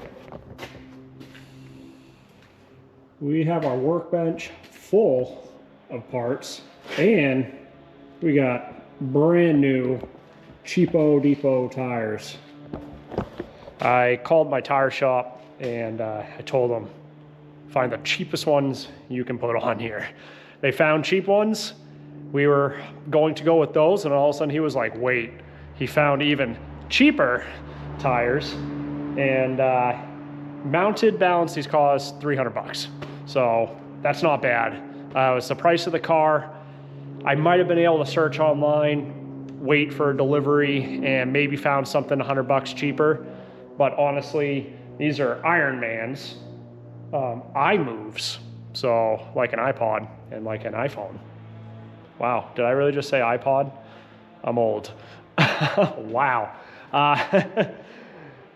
We have our workbench full of parts, and we got brand new cheapo depot tires. I called my tire shop and I told them, find the cheapest ones you can put on here. They found cheap ones. We were going to go with those, and all of a sudden he was like, wait. He found even cheaper tires, and mounted balance, these cost 300 bucks. So that's not bad. It was the price of the car. I might have been able to search online, wait for a delivery, and maybe found something 100 bucks cheaper. But honestly, These are Iron Man's iMoves. So like an iPod and like an iPhone. Wow, did I really just say iPod? I'm old. Wow.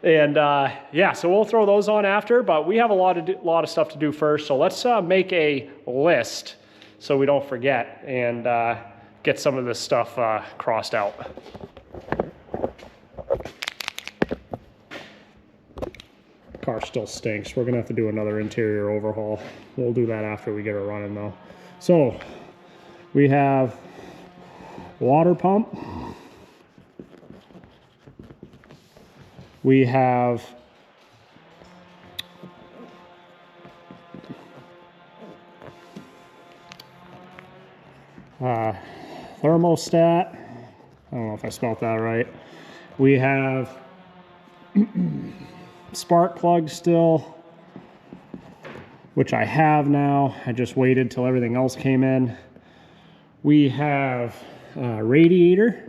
Yeah, so we'll throw those on after, but we have a lot of stuff to do first. So let's make a list so we don't forget and get some of this stuff crossed out. Car still stinks. We're gonna have to do another interior overhaul. We'll do that after we get her running though. So we have water pump. We have thermostat. I don't know if I spelled that right. We have spark plug still, which I have now. I just waited till everything else came in. We have radiator.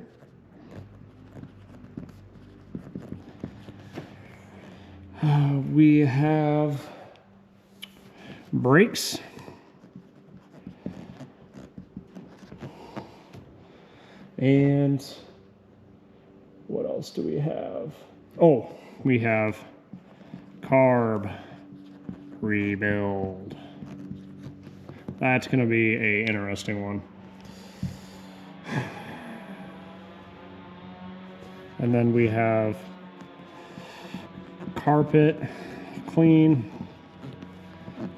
We have brakes. And what else do we have? Oh, we have carb rebuild. That's going to be an interesting one. And then we have carpet clean,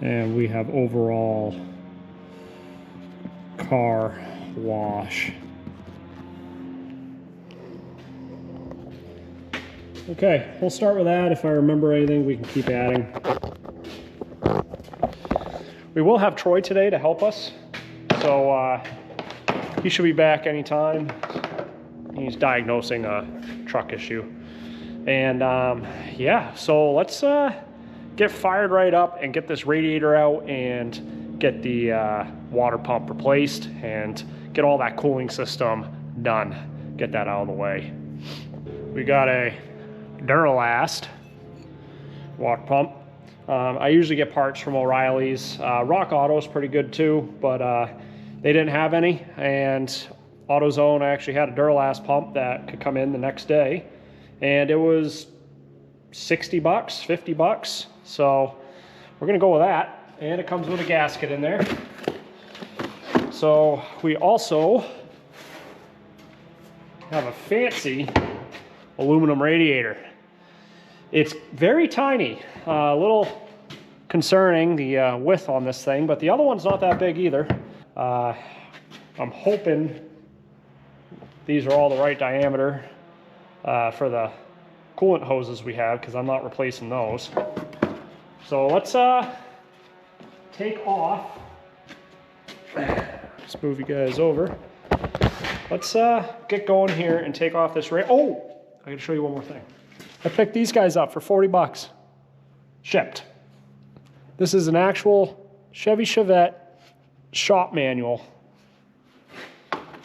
and we have overall car wash. Okay, we'll start with that. If I remember anything, we can keep adding. We will have Troy today to help us, so he should be back anytime. He's diagnosing a truck issue. And yeah, so let's get fired right up and get this radiator out and get the water pump replaced and get all that cooling system done. Get that out of the way. We got a Duralast water pump. I usually get parts from O'Reilly's. Rock Auto's pretty good too, but they didn't have any. And AutoZone actually had a Duralast pump that could come in the next day. And it was 60 bucks, 50 bucks. So we're gonna go with that. And it comes with a gasket in there. So we also have a fancy aluminum radiator. It's very tiny, a little concerning, the width on this thing, but the other one's not that big either. I'm hoping these are all the right diameter for the coolant hoses we have, because I'm not replacing those. So let's take off. Let's move you guys over. Let's get going here and take off this Oh, I gotta show you one more thing. I picked these guys up for 40 bucks. Shipped. This is an actual Chevy Chevette shop manual.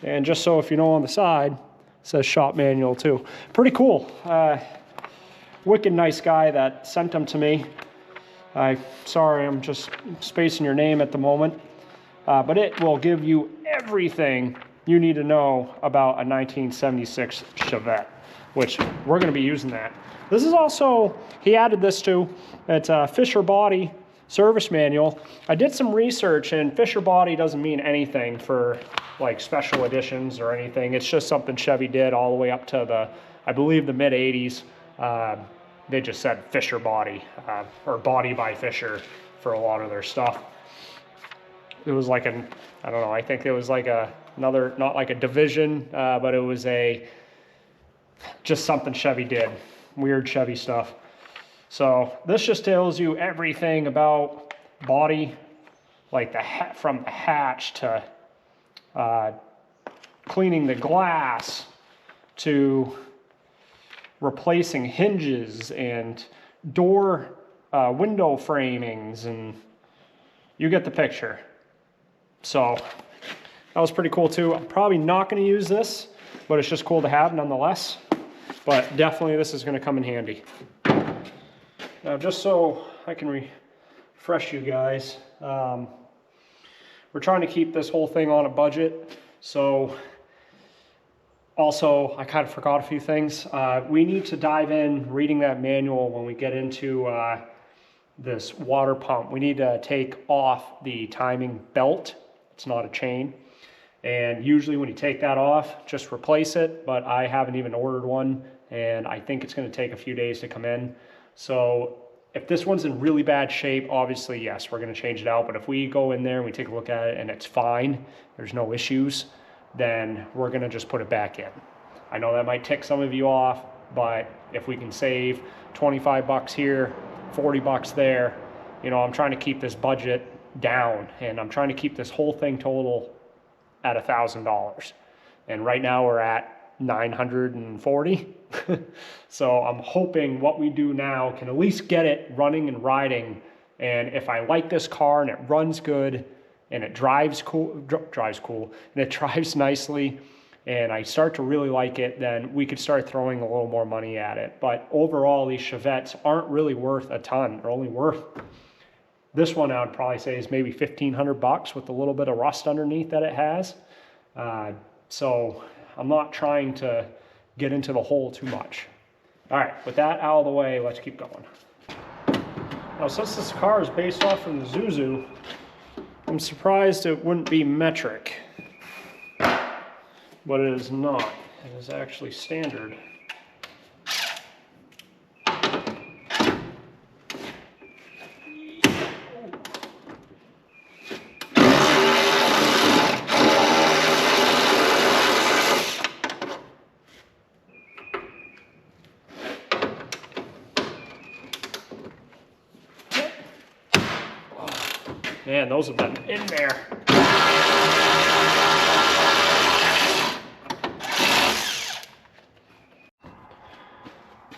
And just so if you know on the side, it says shop manual too. Pretty cool. Wicked nice guy that sent them to me. Sorry, I'm just spacing your name at the moment. But it will give you everything you need to know about a 1976 Chevette, which we're going to be using that. This is also, he added this to, it's a Fisher Body service manual. I did some research, and Fisher Body doesn't mean anything for like special editions or anything. It's just something Chevy did all the way up to the, I believe, the mid 80s. They just said Fisher Body, or Body by Fisher for a lot of their stuff. It was like an, I don't know, I think it was like another, not like a division, but it was just something Chevy did. Weird Chevy stuff. So this just tells you everything about body, like from the hatch to cleaning the glass to replacing hinges and door window framings, and you get the picture. So that was pretty cool too. I'm probably not going to use this, but it's just cool to have nonetheless. But definitely this is going to come in handy. Now, just so I can refresh you guys, we're trying to keep this whole thing on a budget. So also, I kind of forgot a few things. We need to dive in reading that manual when we get into this water pump. We need to take off the timing belt. It's not a chain. And usually when you take that off, just replace it, but I haven't even ordered one, and I think it's gonna take a few days to come in. So if this one's in really bad shape, obviously, yes, we're gonna change it out, but if we go in there and we take a look at it and it's fine, there's no issues, then we're gonna just put it back in. I know that might tick some of you off, but if we can save 25 bucks here, 40 bucks there, you know, I'm trying to keep this budget down, and I'm trying to keep this whole thing total at $1,000. And right now we're at 940. So I'm hoping what we do now can at least get it running and riding. And if I like this car and it runs good and it drives cool, and it drives nicely, and I start to really like it, then we could start throwing a little more money at it. But overall, these Chevettes aren't really worth a ton. They're only worth, this one I would probably say is maybe 1,500 bucks with a little bit of rust underneath that it has. So I'm not trying to get into the hole too much. All right, with that out of the way, let's keep going. Now, since this car is based off from the Zuzu, I'm surprised it wouldn't be metric, but it is not. It is actually standard. Man, those have been in there.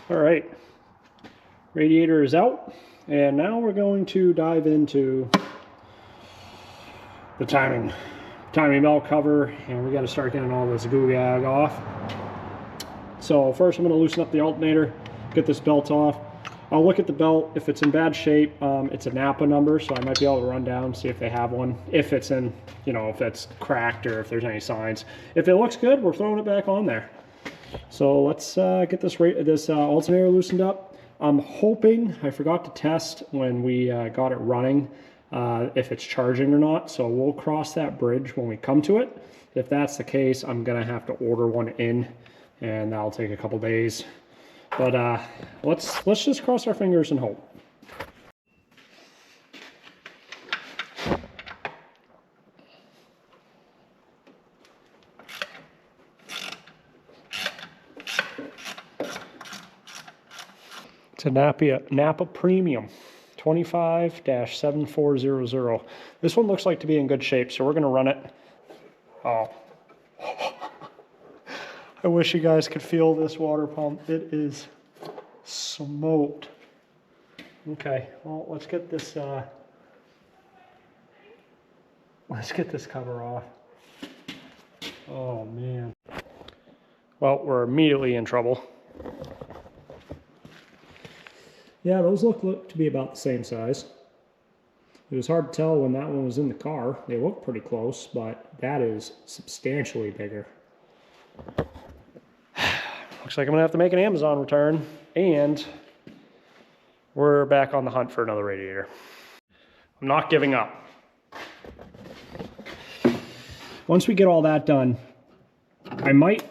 All right, radiator is out, and now we're going to dive into the timing belt cover, and we got to start getting all this goo gag off. So first I'm going to loosen up the alternator, get this belt off. I'll look at the belt. If it's in bad shape, it's a Napa number, so I might be able to run down, see if they have one. If it's in, you know, if it's cracked or if there's any signs. If it looks good, we're throwing it back on there. So let's get this alternator loosened up. I'm hoping, I forgot to test when we got it running, if it's charging or not. So we'll cross that bridge when we come to it. If that's the case, I'm gonna have to order one in, and that'll take a couple days. But let's just cross our fingers and hope. It's a Napa Premium 25-7400. This one looks like to be in good shape, so we're gonna run it. Oh. I wish you guys could feel this water pump. It is smoked. Okay, well, let's get this cover off. Oh man. Well, we're immediately in trouble. Yeah, those look to be about the same size. It was hard to tell when that one was in the car. They look pretty close, but that is substantially bigger. Looks like I'm gonna have to make an Amazon return, and we're back on the hunt for another radiator. I'm not giving up. Once we get all that done, I might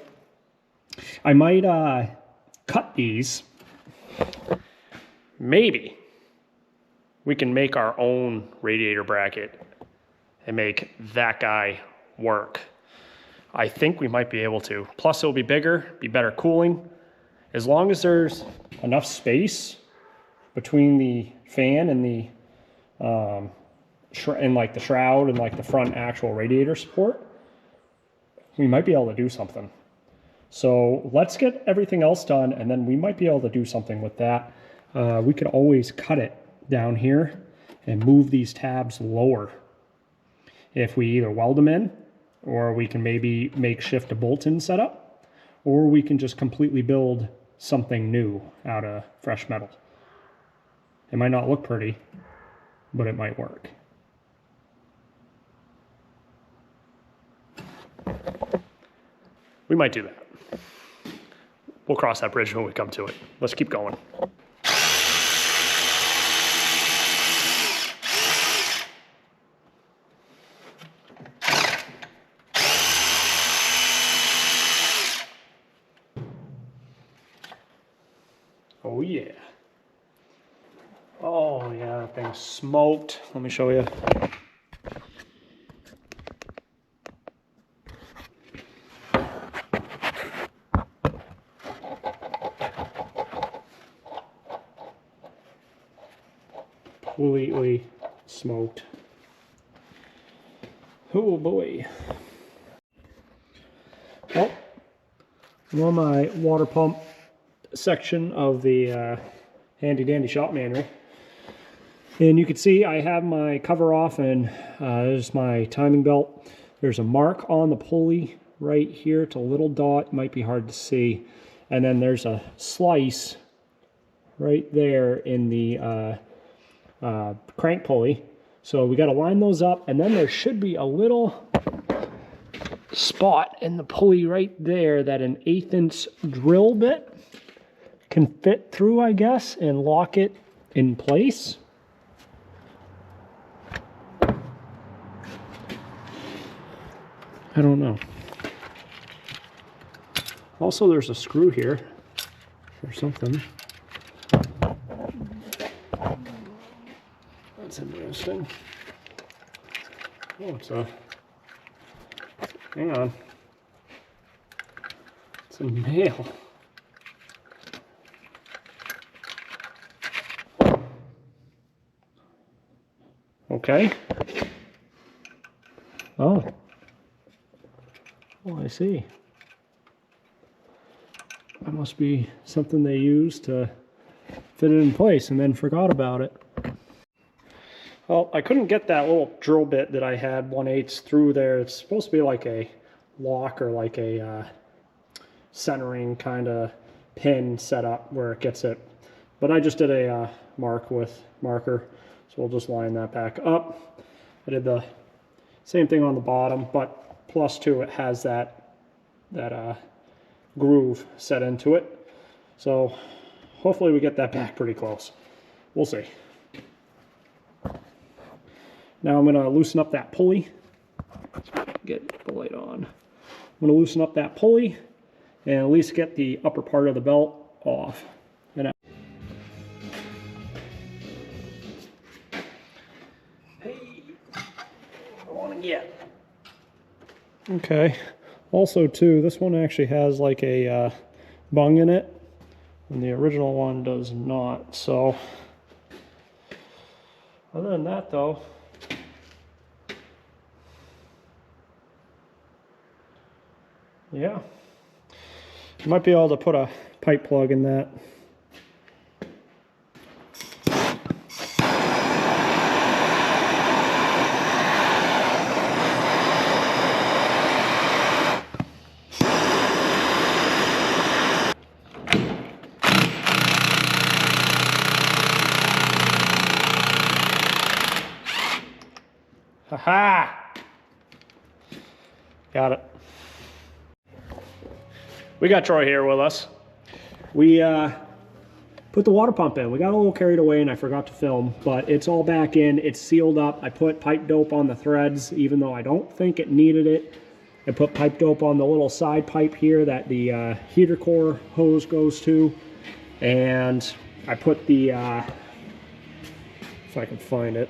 cut these. Maybe we can make our own radiator bracket and make that guy work. I think we might be able to. Plus it'll be bigger, be better cooling. As long as there's enough space between the fan and the like the shroud and like the front actual radiator support, we might be able to do something. So let's get everything else done, and then we might be able to do something with that. We could always cut it down here and move these tabs lower if we either weld them in, or we can maybe makeshift a bolt-in setup, or we can just completely build something new out of fresh metal. It might not look pretty, but it might work. We might do that. We'll cross that bridge when we come to it. Let's keep going. Oh yeah. Oh yeah, that thing's smoked. Let me show you. Completely smoked. Oh boy. Well, I'm on my water pump section of the handy dandy shop manual, and you can see I have my cover off, and there's my timing belt. There's a mark on the pulley right here. It's a little dot, might be hard to see, and then there's a slice right there in the crank pulley. So we got to line those up, and then there should be a little spot in the pulley right there that an 1/8 inch drill bit can fit through, I guess, and lock it in place. I don't know. Also, there's a screw here or something. That's interesting. Oh, it's a... Hang on. It's a nail. Okay. Oh. Oh, I see. That must be something they used to fit it in place and then forgot about it. Well, I couldn't get that little drill bit that I had 1/8 through there. It's supposed to be like a lock or like a centering kind of pin set up where it gets it. But I just did a mark with marker, so we'll just line that back up. I did the same thing on the bottom, but plus two, it has that groove set into it. So hopefully we get that back pretty close. We'll see. Now I'm going to loosen up that pulley. Get the light on. I'm going to loosen up that pulley and at least get the upper part of the belt off. And hey, I want to get. Okay. Also, too, this one actually has like a bung in it, and the original one does not. So, other than that, though. Yeah, you might be able to put a pipe plug in that. Ha-ha! Got it. We got Troy here with us. We put the water pump in. We got a little carried away and I forgot to film, but it's all back in. It's sealed up. I put pipe dope on the threads, even though I don't think it needed it. I put pipe dope on the little side pipe here that the heater core hose goes to. And I put the, if I can find it.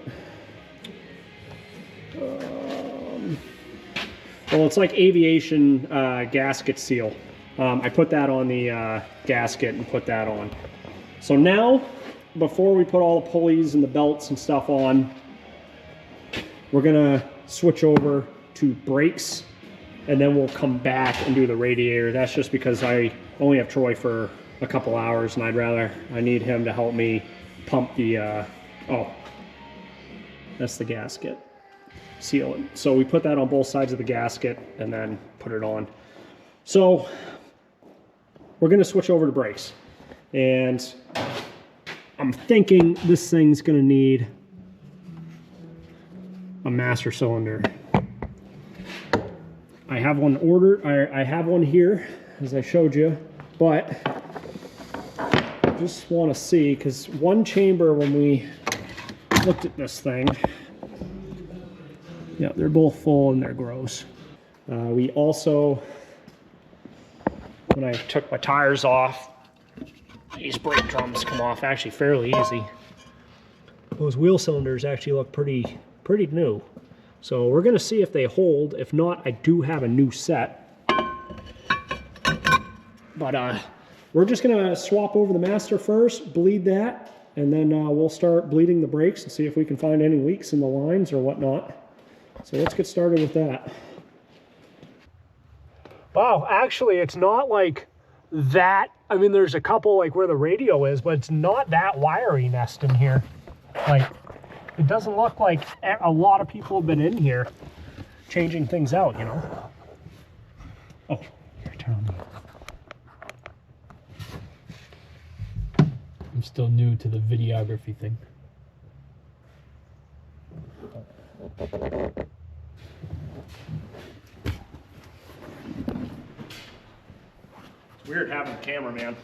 Well, it's like aviation gasket seal. I put that on the gasket and put that on. So now, before we put all the pulleys and the belts and stuff on, we're gonna switch over to brakes, and then we'll come back and do the radiator. That's just because I only have Troy for a couple hours, and I need him to help me pump the, oh, that's the gasket. Seal it. So we put that on both sides of the gasket and then put it on. So we're going to switch over to brakes, and I'm thinking this thing's gonna need a master cylinder. I have one ordered, I have one here, as I showed you, but I just want to see, because one chamber, when we looked at this thing, yeah, they're both full and they're gross. We also, when I took my tires off, these brake drums come off actually fairly easy. Those wheel cylinders actually look pretty new. So we're gonna see if they hold. If not, I do have a new set. But we're just gonna swap over the master first, bleed that, and then we'll start bleeding the brakes and see if we can find any leaks in the lines or whatnot. So let's get started with that. Wow, actually it's not like that. I mean, there's a couple like where the radio is, but it's not that wiry nest in here. Like, it doesn't look like a lot of people have been in here changing things out, you know? Oh, here, turn on the... I'm still new to the videography thing. It's weird having a cameraman.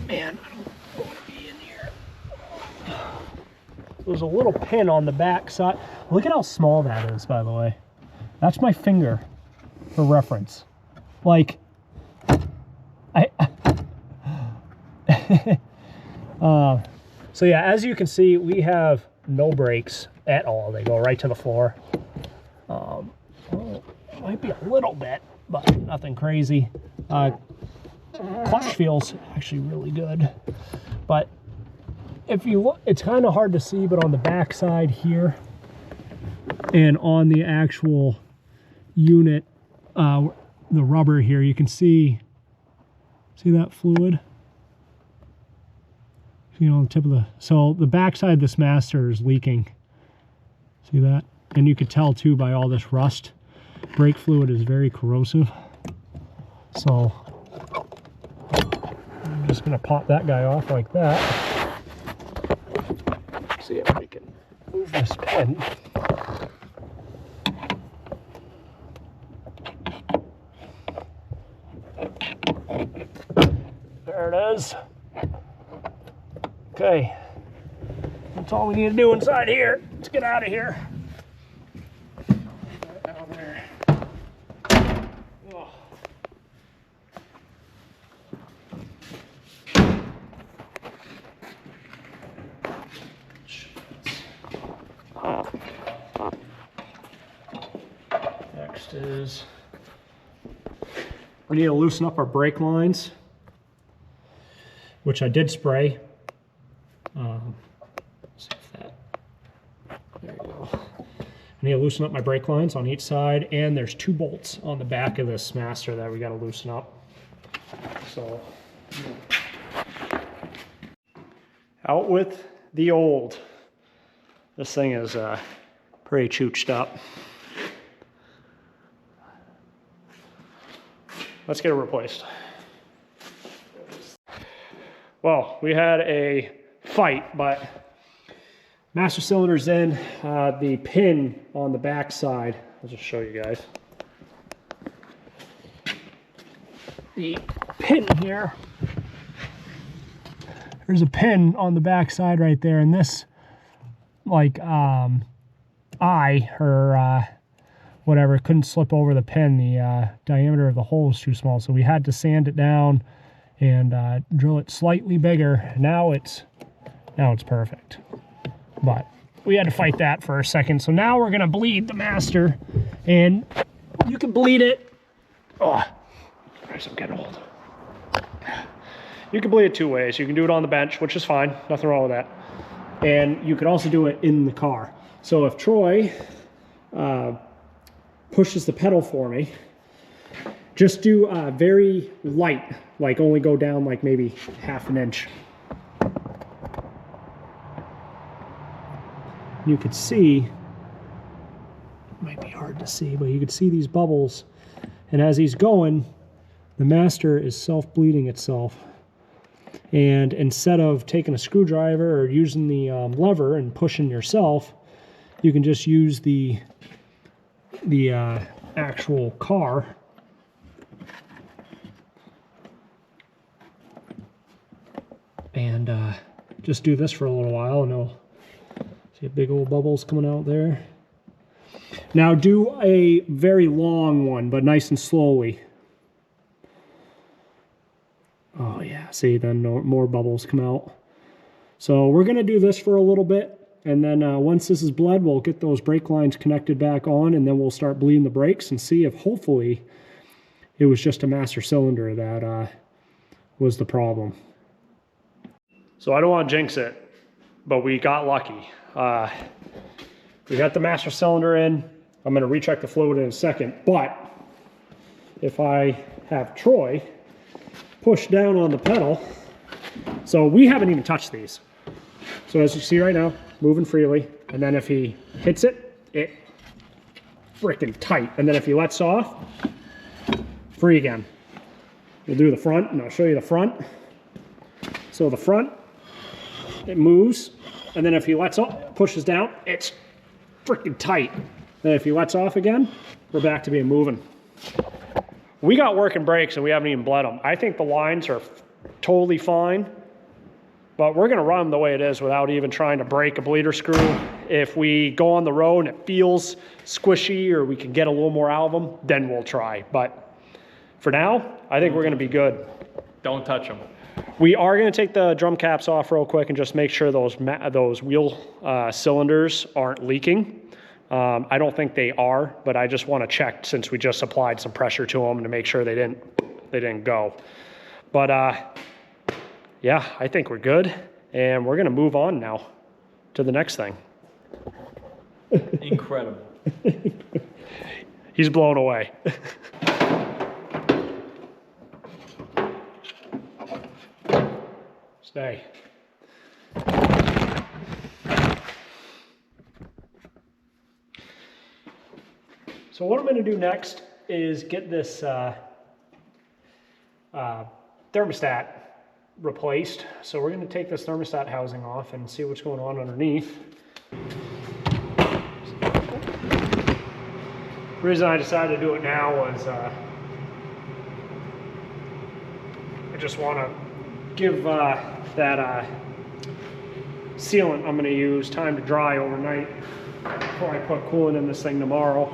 Man, I don't want to be in here. There's a little pin on the back side. Look at how small that is, by the way. That's my finger for reference. Like, so yeah, as you can see, we have no brakes at all. They go right to the floor. Well, might be a little bit, but nothing crazy. Clutch feels actually really good, but if you look, it's kind of hard to see, but on the back side here and on the actual unit, the rubber here, you can see that fluid? You know, on the tip of the, so the back side of this master is leaking. See that? And you could tell too by all this rust. Brake fluid is very corrosive. So I'm just gonna pop that guy off like that. See if we can move this pin. There it is. Okay, that's all we need to do inside here. Let's get out of here. Down there. Next is, we need to loosen up our brake lines, which I did spray. See if that, there you go. I need to loosen up my brake lines on each side, and there's 2 bolts on the back of this master that we got to loosen up. So, out with the old. This thing is pretty chooched up. Let's get it replaced. Well, we had a fight, but master cylinder's in. The pin on the back side, I'll just show you guys. The pin here, there's a pin on the back side right there, and this, like, whatever, couldn't slip over the pin. The diameter of the hole is too small, so we had to sand it down and drill it slightly bigger. Now it's perfect, but we had to fight that for a second. So now we're gonna bleed the master, and you can bleed it. Oh, Christ, I'm getting old. You can bleed it 2 ways. You can do it on the bench, which is fine, nothing wrong with that, and you could also do it in the car. So if Troy pushes the pedal for me, just do very light, like only go down like maybe ½ an inch. You could see, it might be hard to see, but you could see these bubbles, and as he's going, the master is self-bleeding itself. And instead of taking a screwdriver or using the lever and pushing yourself, you can just use the actual car. And just do this for a little while, and you'll see big old bubbles coming out there. Now do a very long one, but nice and slowly. Oh yeah, see, then more bubbles come out. So we're gonna do this for a little bit, and then once this is bled, we'll get those brake lines connected back on, and then we'll start bleeding the brakes and see if hopefully it was just a master cylinder that was the problem. So I don't want to jinx it, but we got lucky. We got the master cylinder in. I'm going to recheck the fluid in a second, but if I have Troy push down on the pedal, so we haven't even touched these. So as you see right now, moving freely, and then if he hits it, it freaking tight. And then if he lets off, free again. We'll do the front, and I'll show you the front. So the front, it moves, and then if he lets off, pushes down, it's freaking tight. Then if he lets off again, we're back to being moving. We got working brakes and we haven't even bled them. I think the lines are totally fine, but we're gonna run them the way it is without even trying to break a bleeder screw. If we go on the road and it feels squishy or we can get a little more out of them, then we'll try. But for now, I think we're gonna be good. Don't touch them. We are going to take the drum caps off real quick and just make sure those wheel cylinders aren't leaking. I don't think they are, but I just want to check since we just applied some pressure to them to make sure they didn't go. But yeah, I think we're good, and we're going to move on now to the next thing. Incredible. He's blown away. Stay. So what I'm going to do next is get this thermostat replaced. So we're going to take this thermostat housing off and see what's going on underneath. The reason I decided to do it now was I just want to give that sealant I'm going to use time to dry overnight before I put coolant in this thing tomorrow.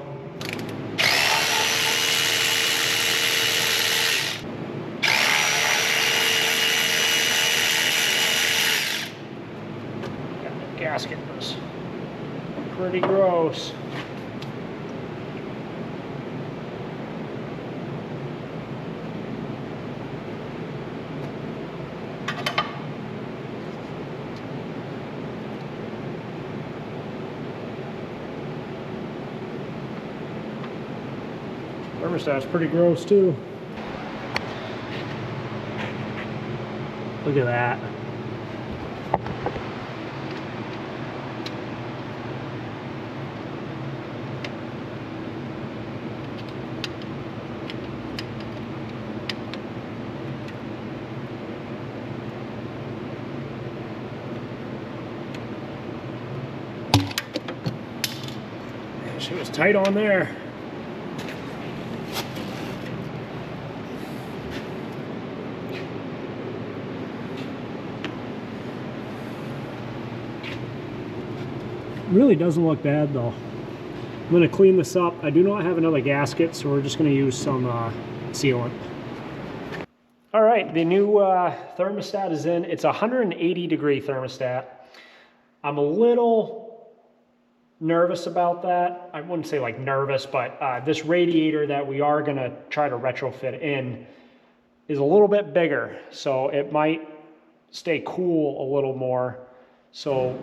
That gasket was pretty gross. Thermostat's pretty gross too. Look at that. She was tight on there. Really doesn't look bad though. I'm going to clean this up. I do not have another gasket, so we're just going to use some sealant. All right, the new thermostat is in. It's a 180-degree thermostat. I'm a little nervous about that. I wouldn't say like nervous, but this radiator that we are going to try to retrofit in is a little bit bigger, so it might stay cool a little more. So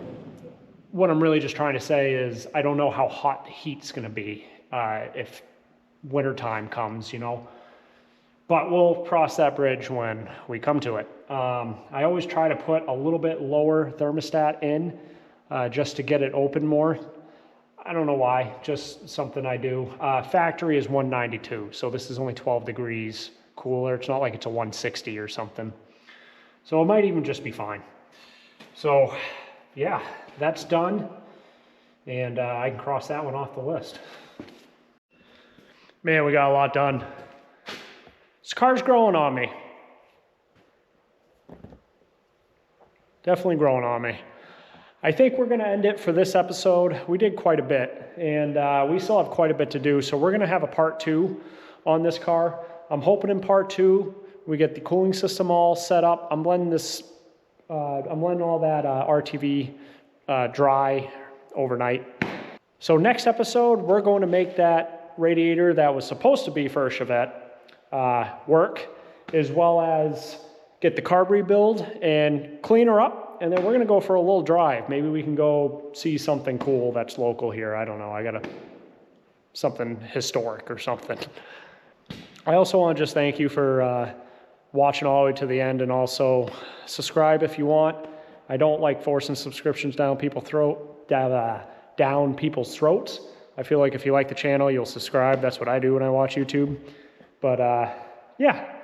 what I'm really just trying to say is I don't know how hot the heat's going to be if wintertime comes, you know. But we'll cross that bridge when we come to it. I always try to put a little bit lower thermostat in just to get it open more. I don't know why, just something I do. Factory is 192, so this is only 12 degrees cooler. It's not like it's a 160 or something. So it might even just be fine. So yeah, that's done. And I can cross that one off the list. Man, we got a lot done. This car's growing on me. Definitely growing on me. I think we're gonna end it for this episode. We did quite a bit, and we still have quite a bit to do, so we're gonna have a part 2 on this car. I'm hoping in part 2, we get the cooling system all set up. I'm blending all that RTV dry overnight. So next episode, we're going to make that radiator that was supposed to be for a Chevette work, as well as get the carb rebuild and clean her up. And then we're gonna go for a little drive. Maybe we can go see something cool that's local here. I don't know, something historic or something. I also want to just thank you for watching all the way to the end, and also subscribe if you want. I don't like forcing subscriptions down people's throats. I feel like if you like the channel, you'll subscribe. That's what I do when I watch YouTube. But yeah,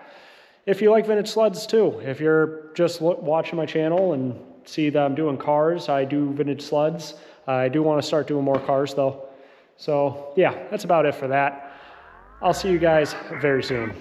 if you like vintage sleds too, if you're just watching my channel and see that I'm doing cars, I do vintage sleds. I do want to start doing more cars though. So yeah, that's about it for that. I'll see you guys very soon.